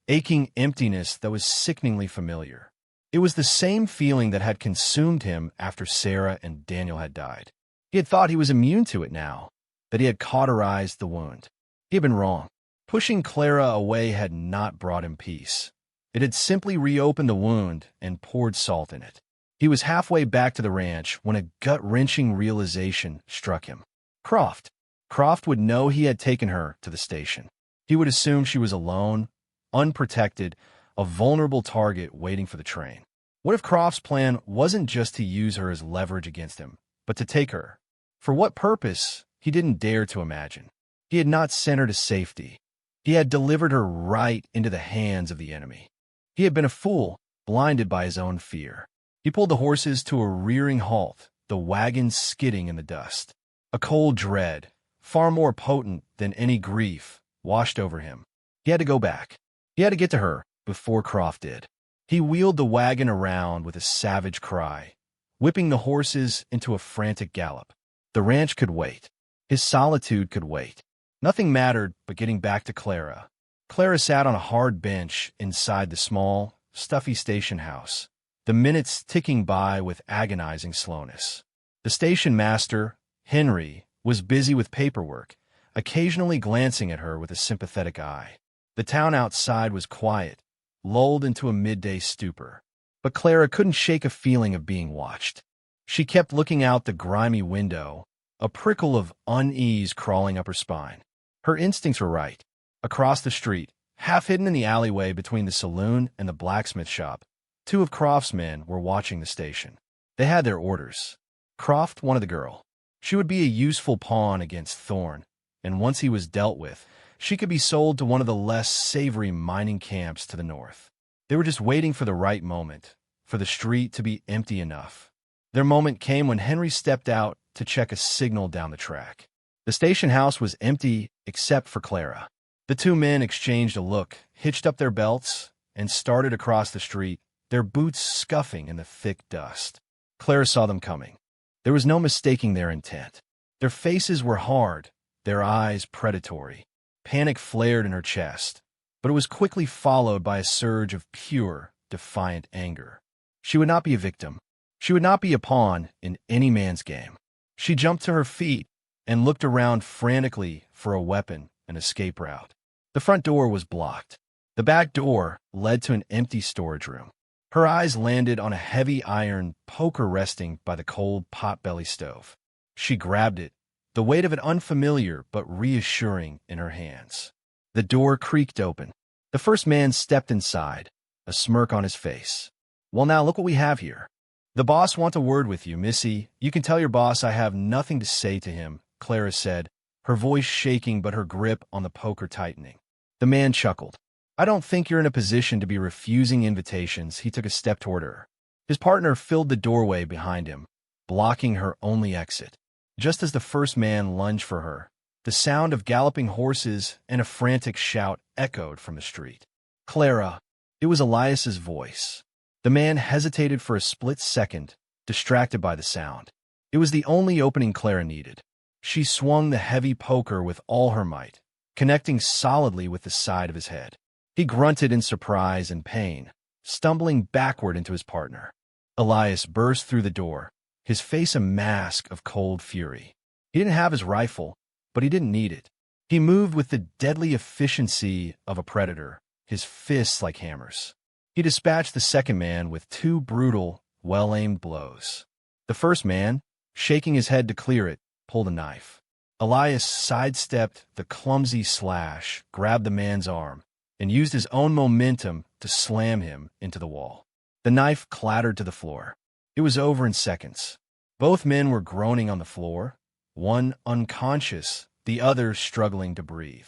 aching emptiness that was sickeningly familiar. It was the same feeling that had consumed him after Sarah and Daniel had died. He had thought he was immune to it now, that he had cauterized the wound. He had been wrong. Pushing Clara away had not brought him peace. It had simply reopened the wound and poured salt in it. He was halfway back to the ranch when a gut-wrenching realization struck him. Croft. Croft would know he had taken her to the station. He would assume she was alone, unprotected, a vulnerable target waiting for the train. What if Croft's plan wasn't just to use her as leverage against him, but to take her? For what purpose, he didn't dare to imagine. He had not sent her to safety. He had delivered her right into the hands of the enemy. He had been a fool, blinded by his own fear. He pulled the horses to a rearing halt, the wagon skidding in the dust. A cold dread, far more potent than any grief, washed over him. He had to go back. He had to get to her before Croft did. He wheeled the wagon around with a savage cry, whipping the horses into a frantic gallop. The ranch could wait. His solitude could wait. Nothing mattered but getting back to Clara. Clara sat on a hard bench inside the small, stuffy station house, the minutes ticking by with agonizing slowness. The station master, Henry, was busy with paperwork, occasionally glancing at her with a sympathetic eye. The town outside was quiet, lulled into a midday stupor. But Clara couldn't shake a feeling of being watched. She kept looking out the grimy window, a prickle of unease crawling up her spine. Her instincts were right. Across the street, half hidden in the alleyway between the saloon and the blacksmith shop, two of Croft's men were watching the station. They had their orders. Croft wanted the girl. She would be a useful pawn against Thorne, and once he was dealt with, she could be sold to one of the less savory mining camps to the north. They were just waiting for the right moment, for the street to be empty enough. Their moment came when Henry stepped out to check a signal down the track. The station house was empty except for Clara. The two men exchanged a look, hitched up their belts, and started across the street, their boots scuffing in the thick dust. Clara saw them coming. There was no mistaking their intent. Their faces were hard, their eyes predatory. Panic flared in her chest, but it was quickly followed by a surge of pure, defiant anger. She would not be a victim. She would not be a pawn in any man's game. She jumped to her feet and looked around frantically for a weapon and escape route. The front door was blocked. The back door led to an empty storage room. Her eyes landed on a heavy iron poker resting by the cold pot-belly stove. She grabbed it, the weight of it unfamiliar but reassuring in her hands. The door creaked open. The first man stepped inside, a smirk on his face. "Well, now look what we have here. The boss wants a word with you, Missy. You can tell your boss I have nothing to say to him," Clara said, her voice shaking but her grip on the poker tightening. The man chuckled. "I don't think you're in a position to be refusing invitations." He took a step toward her. His partner filled the doorway behind him, blocking her only exit. Just as the first man lunged for her, the sound of galloping horses and a frantic shout echoed from the street. "Clara!" It was Elias's voice. The man hesitated for a split second, distracted by the sound. It was the only opening Clara needed. She swung the heavy poker with all her might, connecting solidly with the side of his head. He grunted in surprise and pain, stumbling backward into his partner. Elias burst through the door, his face a mask of cold fury. He didn't have his rifle, but he didn't need it. He moved with the deadly efficiency of a predator, his fists like hammers. He dispatched the second man with two brutal, well-aimed blows. The first man, shaking his head to clear it, pulled a knife. Elias sidestepped the clumsy slash, grabbed the man's arm, and used his own momentum to slam him into the wall. The knife clattered to the floor. It was over in seconds. Both men were groaning on the floor, one unconscious, the other struggling to breathe.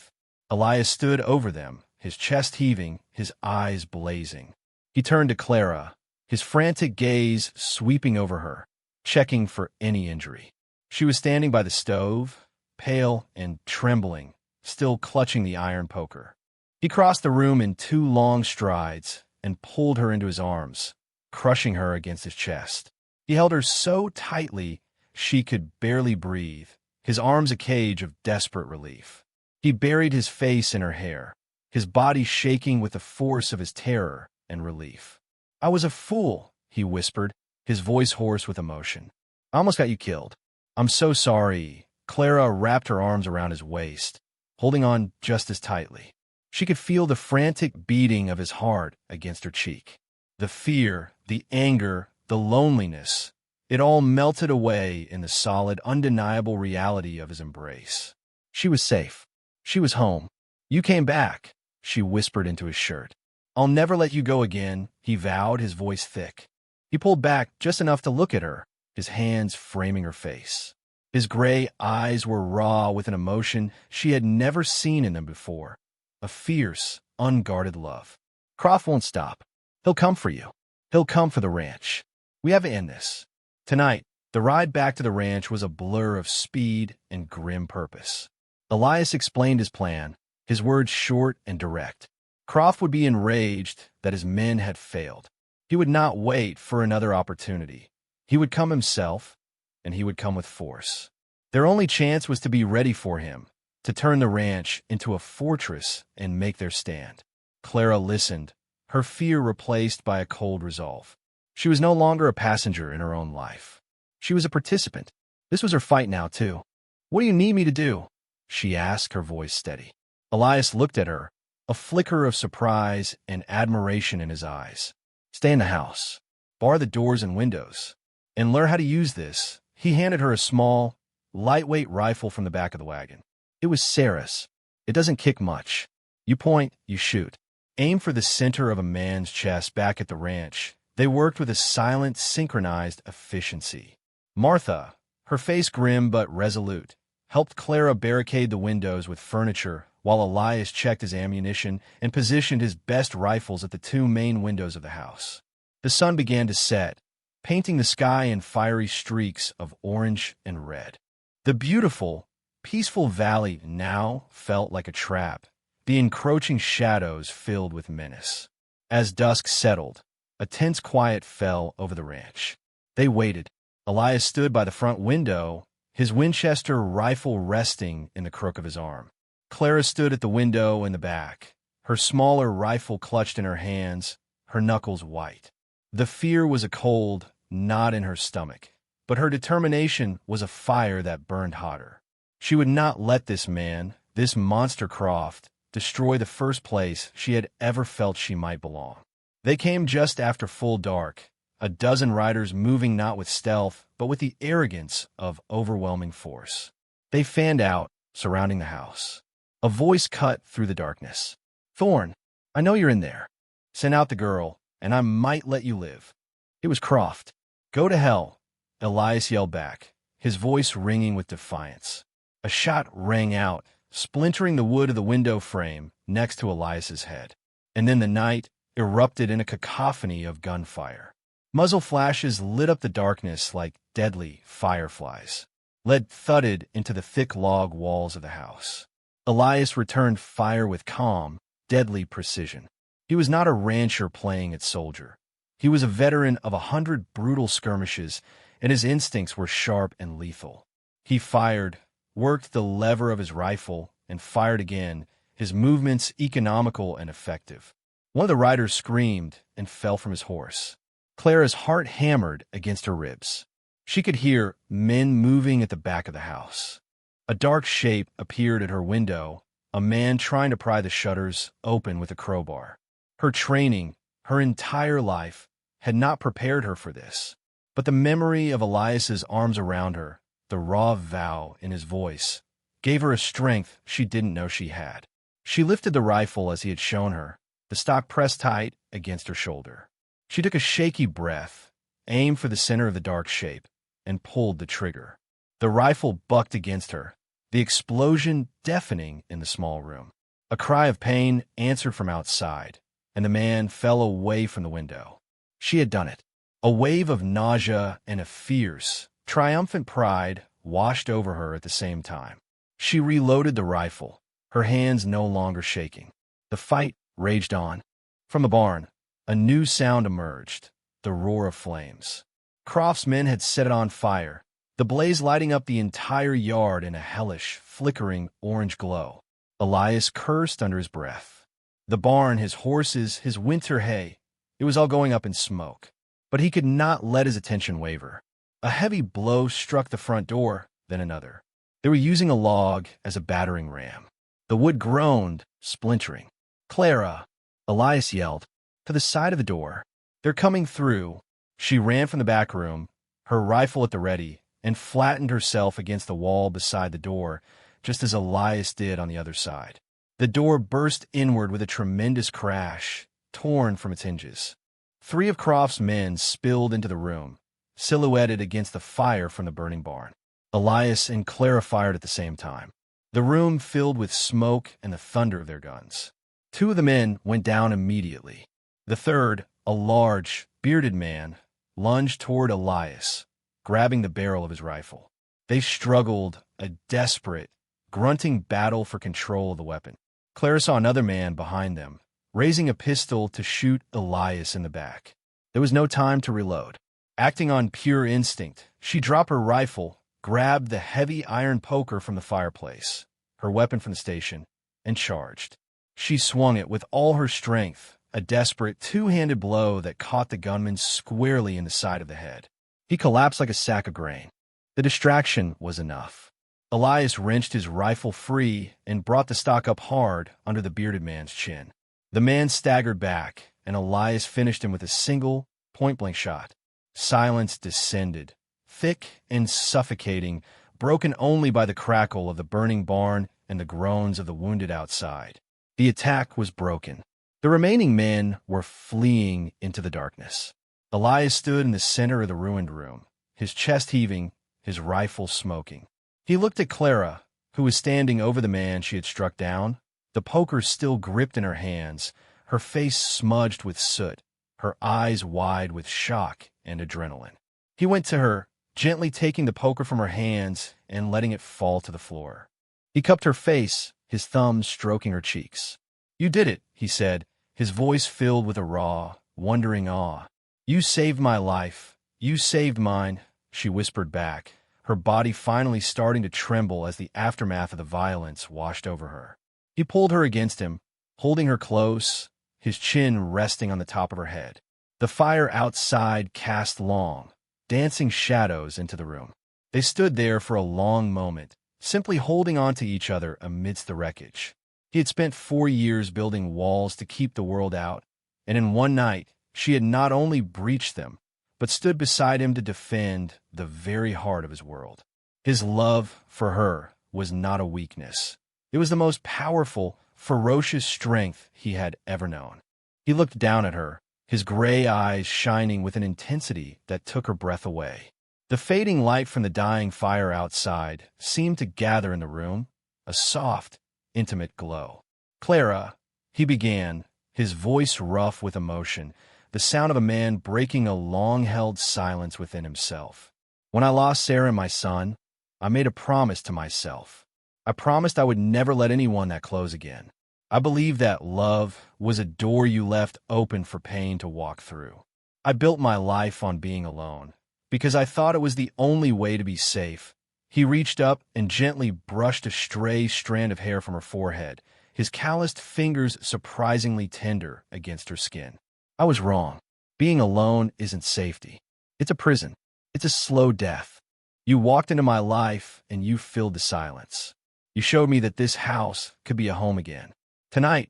Elias stood over them, his chest heaving, his eyes blazing. He turned to Clara, his frantic gaze sweeping over her, checking for any injury. She was standing by the stove, pale and trembling, still clutching the iron poker. He crossed the room in 2 long strides and pulled her into his arms, crushing her against his chest. He held her so tightly she could barely breathe, his arms a cage of desperate relief. He buried his face in her hair, his body shaking with the force of his terror and relief. "I was a fool," he whispered, his voice hoarse with emotion. "I almost got you killed. I'm so sorry." Clara wrapped her arms around his waist, holding on just as tightly. She could feel the frantic beating of his heart against her cheek. The fear, the anger, the loneliness, it all melted away in the solid, undeniable reality of his embrace. She was safe. She was home. "You came back," she whispered into his shirt. "I'll never let you go again," he vowed, his voice thick. He pulled back just enough to look at her, his hands framing her face. His gray eyes were raw with an emotion she had never seen in them before, a fierce, unguarded love. "Croft won't stop. He'll come for you. He'll come for the ranch. We have to end this." Tonight, the ride back to the ranch was a blur of speed and grim purpose. Elias explained his plan, his words short and direct. Croft would be enraged that his men had failed. He would not wait for another opportunity. He would come himself, and he would come with force. Their only chance was to be ready for him, to turn the ranch into a fortress and make their stand. Clara listened, her fear replaced by a cold resolve. She was no longer a passenger in her own life. She was a participant. This was her fight now, too. "What do you need me to do?" she asked, her voice steady. Elias looked at her, a flicker of surprise and admiration in his eyes. "Stay in the house. Bar the doors and windows. And learn how to use this." He handed her a small, lightweight rifle from the back of the wagon. It was Sarah's. It doesn't kick much. You point, you shoot. Aim for the center of a man's chest back at the ranch. They worked with a silent, synchronized efficiency. Martha, her face grim but resolute, helped Clara barricade the windows with furniture while Elias checked his ammunition and positioned his best rifles at the 2 main windows of the house. The sun began to set, painting the sky in fiery streaks of orange and red. The beautiful, peaceful valley now felt like a trap, the encroaching shadows filled with menace. As dusk settled, a tense quiet fell over the ranch. They waited. Elias stood by the front window, his Winchester rifle resting in the crook of his arm. Clara stood at the window in the back, her smaller rifle clutched in her hands, her knuckles white. The fear was a cold knot in her stomach, but her determination was a fire that burned hotter. She would not let this man, this monster Croft, destroy the first place she had ever felt she might belong. They came just after full dark, a dozen riders moving not with stealth, but with the arrogance of overwhelming force. They fanned out, surrounding the house. A voice cut through the darkness. "Thorn, I know you're in there. Send out the girl, and I might let you live." It was Croft. "Go to hell," Elias yelled back, his voice ringing with defiance. A shot rang out, splintering the wood of the window frame next to Elias's head. And then the night erupted in a cacophony of gunfire. Muzzle flashes lit up the darkness like deadly fireflies. Lead thudded into the thick log walls of the house. Elias returned fire with calm, deadly precision. He was not a rancher playing at soldier. He was a veteran of 100 brutal skirmishes, and his instincts were sharp and lethal. He fired, worked the lever of his rifle, and fired again, his movements economical and effective. One of the riders screamed and fell from his horse. Clara's heart hammered against her ribs. She could hear men moving at the back of the house. A dark shape appeared at her window, a man trying to pry the shutters open with a crowbar. Her training, her entire life, had not prepared her for this. But the memory of Elias's arms around her, the raw vow in his voice, gave her a strength she didn't know she had. She lifted the rifle as he had shown her, the stock pressed tight against her shoulder. She took a shaky breath, aimed for the center of the dark shape, and pulled the trigger. The rifle bucked against her, the explosion deafening in the small room. A cry of pain answered from outside, and the man fell away from the window. She had done it. A wave of nausea and a fierce, triumphant pride washed over her at the same time. She reloaded the rifle, her hands no longer shaking. The fight raged on. From the barn, a new sound emerged, the roar of flames. Croft's men had set it on fire, the blaze lighting up the entire yard in a hellish, flickering orange glow. Elias cursed under his breath. The barn, his horses, his winter hay, it was all going up in smoke. But he could not let his attention waver. A heavy blow struck the front door, then another. They were using a log as a battering ram. The wood groaned, splintering. "Clara!" Elias yelled. "To the side of the door. They're coming through." She ran from the back room, her rifle at the ready, and flattened herself against the wall beside the door, just as Elias did on the other side. The door burst inward with a tremendous crash, torn from its hinges. 3 of Croft's men spilled into the room, silhouetted against the fire from the burning barn. Elias and Clara fired at the same time. The room filled with smoke and the thunder of their guns. 2 of the men went down immediately. The third, a large, bearded man, lunged toward Elias, grabbing the barrel of his rifle. They struggled, a desperate, grunting battle for control of the weapon. Clara saw another man behind them, raising a pistol to shoot Elias in the back. There was no time to reload. Acting on pure instinct, she dropped her rifle, grabbed the heavy iron poker from the fireplace, her weapon from the station, and charged. She swung it with all her strength, a desperate two-handed blow that caught the gunman squarely in the side of the head. He collapsed like a sack of grain. The distraction was enough. Elias wrenched his rifle free and brought the stock up hard under the bearded man's chin. The man staggered back, and Elias finished him with a single, point-blank shot. Silence descended, thick and suffocating, broken only by the crackle of the burning barn and the groans of the wounded outside. The attack was broken. The remaining men were fleeing into the darkness. Elias stood in the center of the ruined room, his chest heaving, his rifle smoking. He looked at Clara, who was standing over the man she had struck down, the poker still gripped in her hands, her face smudged with soot, her eyes wide with shock and adrenaline. He went to her, gently taking the poker from her hands and letting it fall to the floor. He cupped her face, his thumbs stroking her cheeks. "You did it," he said, his voice filled with a raw, wondering awe. "You saved my life. You saved mine," she whispered back, her body finally starting to tremble as the aftermath of the violence washed over her. He pulled her against him, holding her close, his chin resting on the top of her head. The fire outside cast long, dancing shadows into the room. They stood there for a long moment, simply holding on to each other amidst the wreckage. He had spent 4 years building walls to keep the world out, and in one night, she had not only breached them, but stood beside him to defend the very heart of his world. His love for her was not a weakness. It was the most powerful, ferocious strength he had ever known. He looked down at her, his gray eyes shining with an intensity that took her breath away. The fading light from the dying fire outside seemed to gather in the room, a soft, intimate glow. "Clara," he began, his voice rough with emotion, the sound of a man breaking a long-held silence within himself. "When I lost Sarah and my son, I made a promise to myself. I promised I would never let anyone that close again. I believed that love was a door you left open for pain to walk through. I built my life on being alone, because I thought it was the only way to be safe." He reached up and gently brushed a stray strand of hair from her forehead, his calloused fingers surprisingly tender against her skin. "I was wrong. Being alone isn't safety. It's a prison. It's a slow death. You walked into my life and you filled the silence. You showed me that this house could be a home again. Tonight,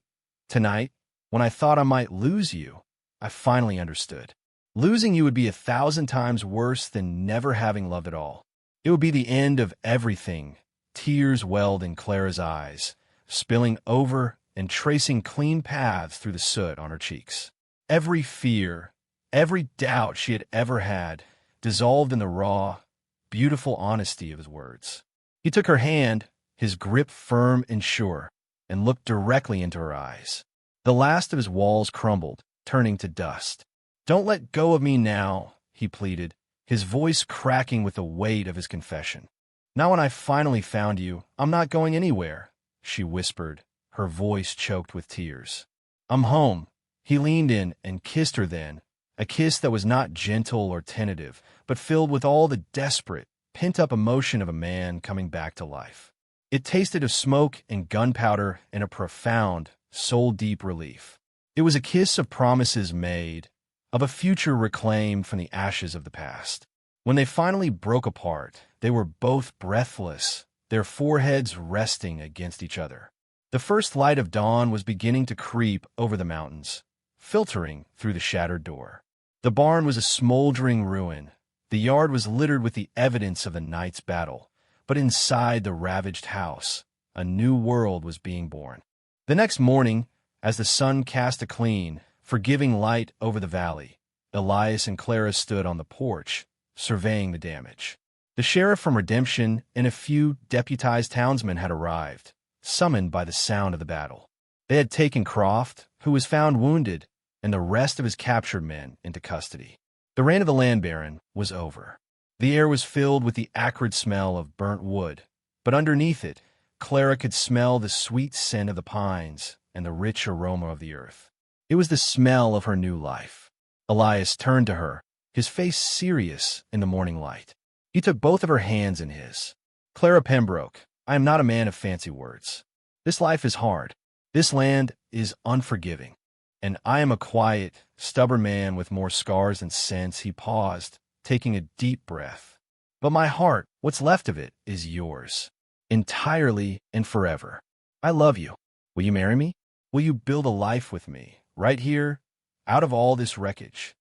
when I thought I might lose you, I finally understood. Losing you would be 1,000 times worse than never having loved at all. It would be the end of everything." Tears welled in Clara's eyes, spilling over and tracing clean paths through the soot on her cheeks. Every fear, every doubt she had ever had, dissolved in the raw, beautiful honesty of his words. He took her hand, his grip firm and sure, and looked directly into her eyes. The last of his walls crumbled, turning to dust. "Don't let go of me now," he pleaded, his voice cracking with the weight of his confession. "Now when I finally found you, I'm not going anywhere," she whispered, her voice choked with tears. "I'm home." He leaned in and kissed her then, a kiss that was not gentle or tentative, but filled with all the desperate, pent-up emotion of a man coming back to life. It tasted of smoke and gunpowder and a profound, soul-deep relief. It was a kiss of promises made, of a future reclaimed from the ashes of the past. When they finally broke apart, they were both breathless, their foreheads resting against each other. The first light of dawn was beginning to creep over the mountains, filtering through the shattered door. The barn was a smoldering ruin. The yard was littered with the evidence of the night's battle, but inside the ravaged house, a new world was being born. The next morning, as the sun cast a clean, forgiving light over the valley, Elias and Clara stood on the porch, surveying the damage. The sheriff from Redemption and a few deputized townsmen had arrived, summoned by the sound of the battle. They had taken Croft, who was found wounded, and the rest of his captured men into custody. The reign of the land baron was over. The air was filled with the acrid smell of burnt wood, but underneath it, Clara could smell the sweet scent of the pines and the rich aroma of the earth. It was the smell of her new life. Elias turned to her, his face serious in the morning light. He took both of her hands in his. "Clara Pembroke, I am not a man of fancy words. This life is hard. This land is unforgiving. And I am a quiet, stubborn man with more scars than sense." He paused, taking a deep breath. "But my heart, what's left of it, is yours. Entirely and forever. I love you. Will you marry me? Will you build a life with me, right here, out of all this wreckage?"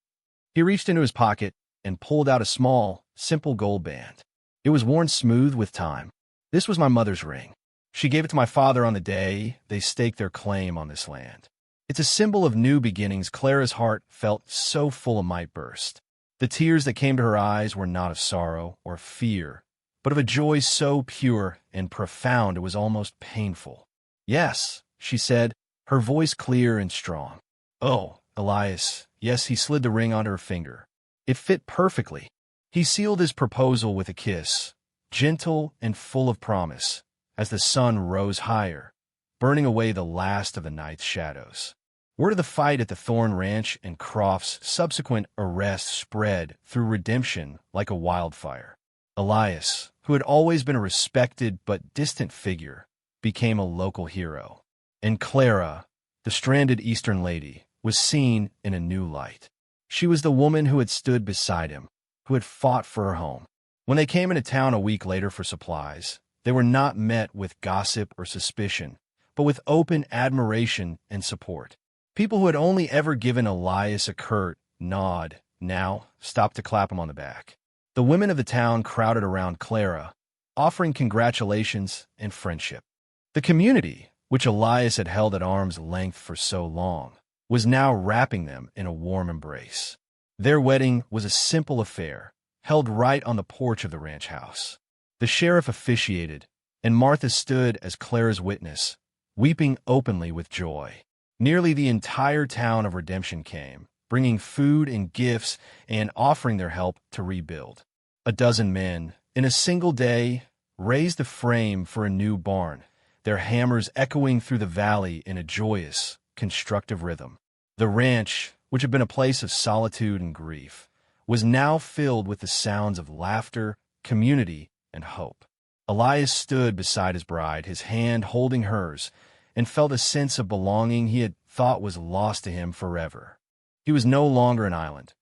He reached into his pocket and pulled out a small, simple gold band. It was worn smooth with time. "This was my mother's ring. She gave it to my father on the day they staked their claim on this land. It's a symbol of new beginnings." Clara's heart felt so full it might burst. The tears that came to her eyes were not of sorrow or fear, but of a joy so pure and profound it was almost painful. "Yes," she said, her voice clear and strong. "Oh, Elias." Yes, he slid the ring onto her finger. It fit perfectly. He sealed his proposal with a kiss, gentle and full of promise, as the sun rose higher, burning away the last of the night's shadows. Word of the fight at the Thorn Ranch and Croft's subsequent arrest spread through Redemption like a wildfire. Elias, who had always been a respected but distant figure, became a local hero. And Clara, the stranded Eastern lady, was seen in a new light. She was the woman who had stood beside him, who had fought for her home. When they came into town a week later for supplies, they were not met with gossip or suspicion, but with open admiration and support. People who had only ever given Elias a curt nod now stopped to clap him on the back. The women of the town crowded around Clara, offering congratulations and friendship. The community, which Elias had held at arm's length for so long, was now wrapping them in a warm embrace. Their wedding was a simple affair, held right on the porch of the ranch house. The sheriff officiated, and Martha stood as Clara's witness, weeping openly with joy. Nearly the entire town of Redemption came, bringing food and gifts and offering their help to rebuild. A dozen men, in a single day, raised the frame for a new barn, their hammers echoing through the valley in a joyous, constructive rhythm. The ranch, which had been a place of solitude and grief, was now filled with the sounds of laughter, community, and hope. Elias stood beside his bride, his hand holding hers, and felt a sense of belonging he had thought was lost to him forever. He was no longer an island.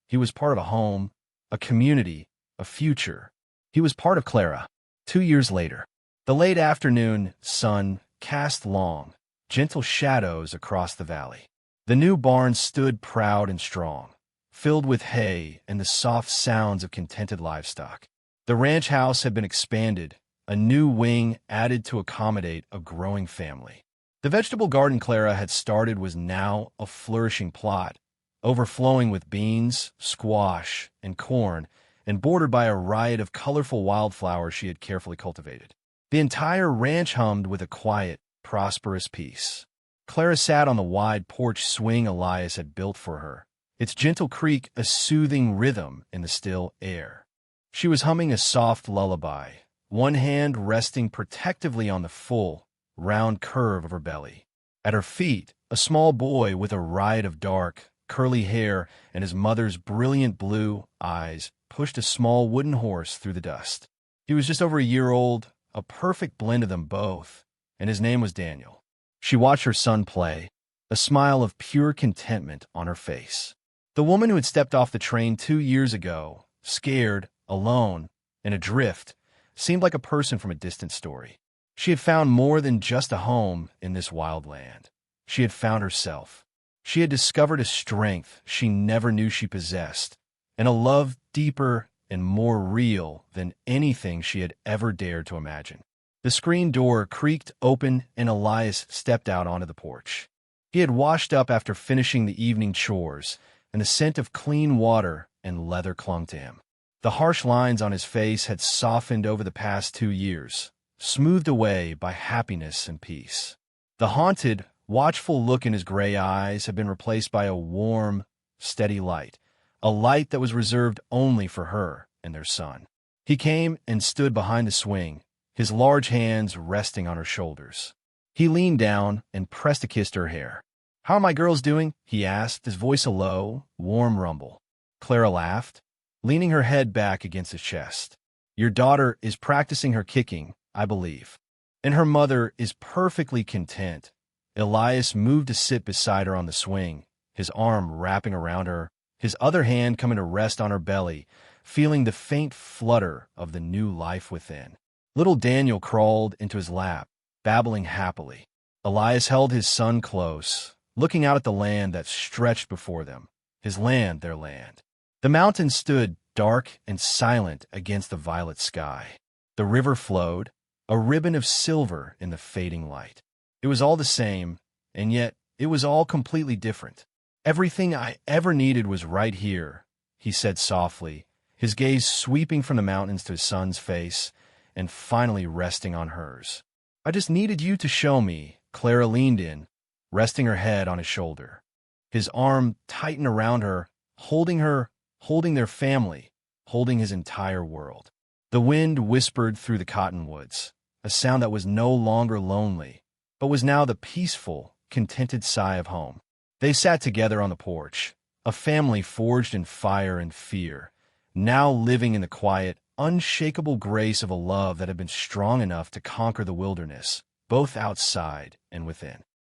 He was part of a home, a community, a future. He was part of Clara. 2 years later, the late afternoon sun cast long, gentle shadows across the valley. The new barn stood proud and strong, filled with hay and the soft sounds of contented livestock. The ranch house had been expanded, a new wing added to accommodate a growing family. The vegetable garden Clara had started was now a flourishing plot, overflowing with beans, squash, and corn, and bordered by a riot of colorful wildflowers she had carefully cultivated. The entire ranch hummed with a quiet, prosperous peace. Clara sat on the wide porch swing Elias had built for her, its gentle creak a soothing rhythm in the still air. She was humming a soft lullaby, one hand resting protectively on the full, round curve of her belly. At her feet, a small boy with a riot of dark, curly hair and his mother's brilliant blue eyes pushed a small wooden horse through the dust. He was just over a year old, a perfect blend of them both, and his name was Daniel. She watched her son play, a smile of pure contentment on her face. The woman who had stepped off the train 2 years ago, scared, alone, and adrift, seemed like a person from a distant story. She had found more than just a home in this wild land. She had found herself. She had discovered a strength she never knew she possessed, and a love deeper and more real than anything she had ever dared to imagine. The screen door creaked open and Elias stepped out onto the porch. He had washed up after finishing the evening chores, and the scent of clean water and leather clung to him. The harsh lines on his face had softened over the past 2 years, smoothed away by happiness and peace. The haunted, watchful look in his gray eyes had been replaced by a warm, steady light, a light that was reserved only for her and their son. He came and stood behind the swing, his large hands resting on her shoulders. He leaned down and pressed a kiss to her hair. "How are my girls doing?" he asked, his voice a low, warm rumble. Clara laughed, leaning her head back against his chest. "Your daughter is practicing her kicking, I believe. And her mother is perfectly content." Elias moved to sit beside her on the swing, his arm wrapping around her, his other hand coming to rest on her belly, feeling the faint flutter of the new life within. Little Daniel crawled into his lap, babbling happily. Elias held his son close, looking out at the land that stretched before them, his land, their land. The mountains stood dark and silent against the violet sky. The river flowed, a ribbon of silver in the fading light. It was all the same, and yet it was all completely different. "Everything I ever needed was right here," he said softly, his gaze sweeping from the mountains to his son's face and finally resting on hers. "I just needed you to show me." Clara leaned in, resting her head on his shoulder. His arm tightened around her, holding their family, holding his entire world. The wind whispered through the cottonwoods, a sound that was no longer lonely, but was now the peaceful, contented sigh of home. They sat together on the porch, a family forged in fire and fear, now living in the quiet, unshakable grace of a love that had been strong enough to conquer the wilderness, both outside and within.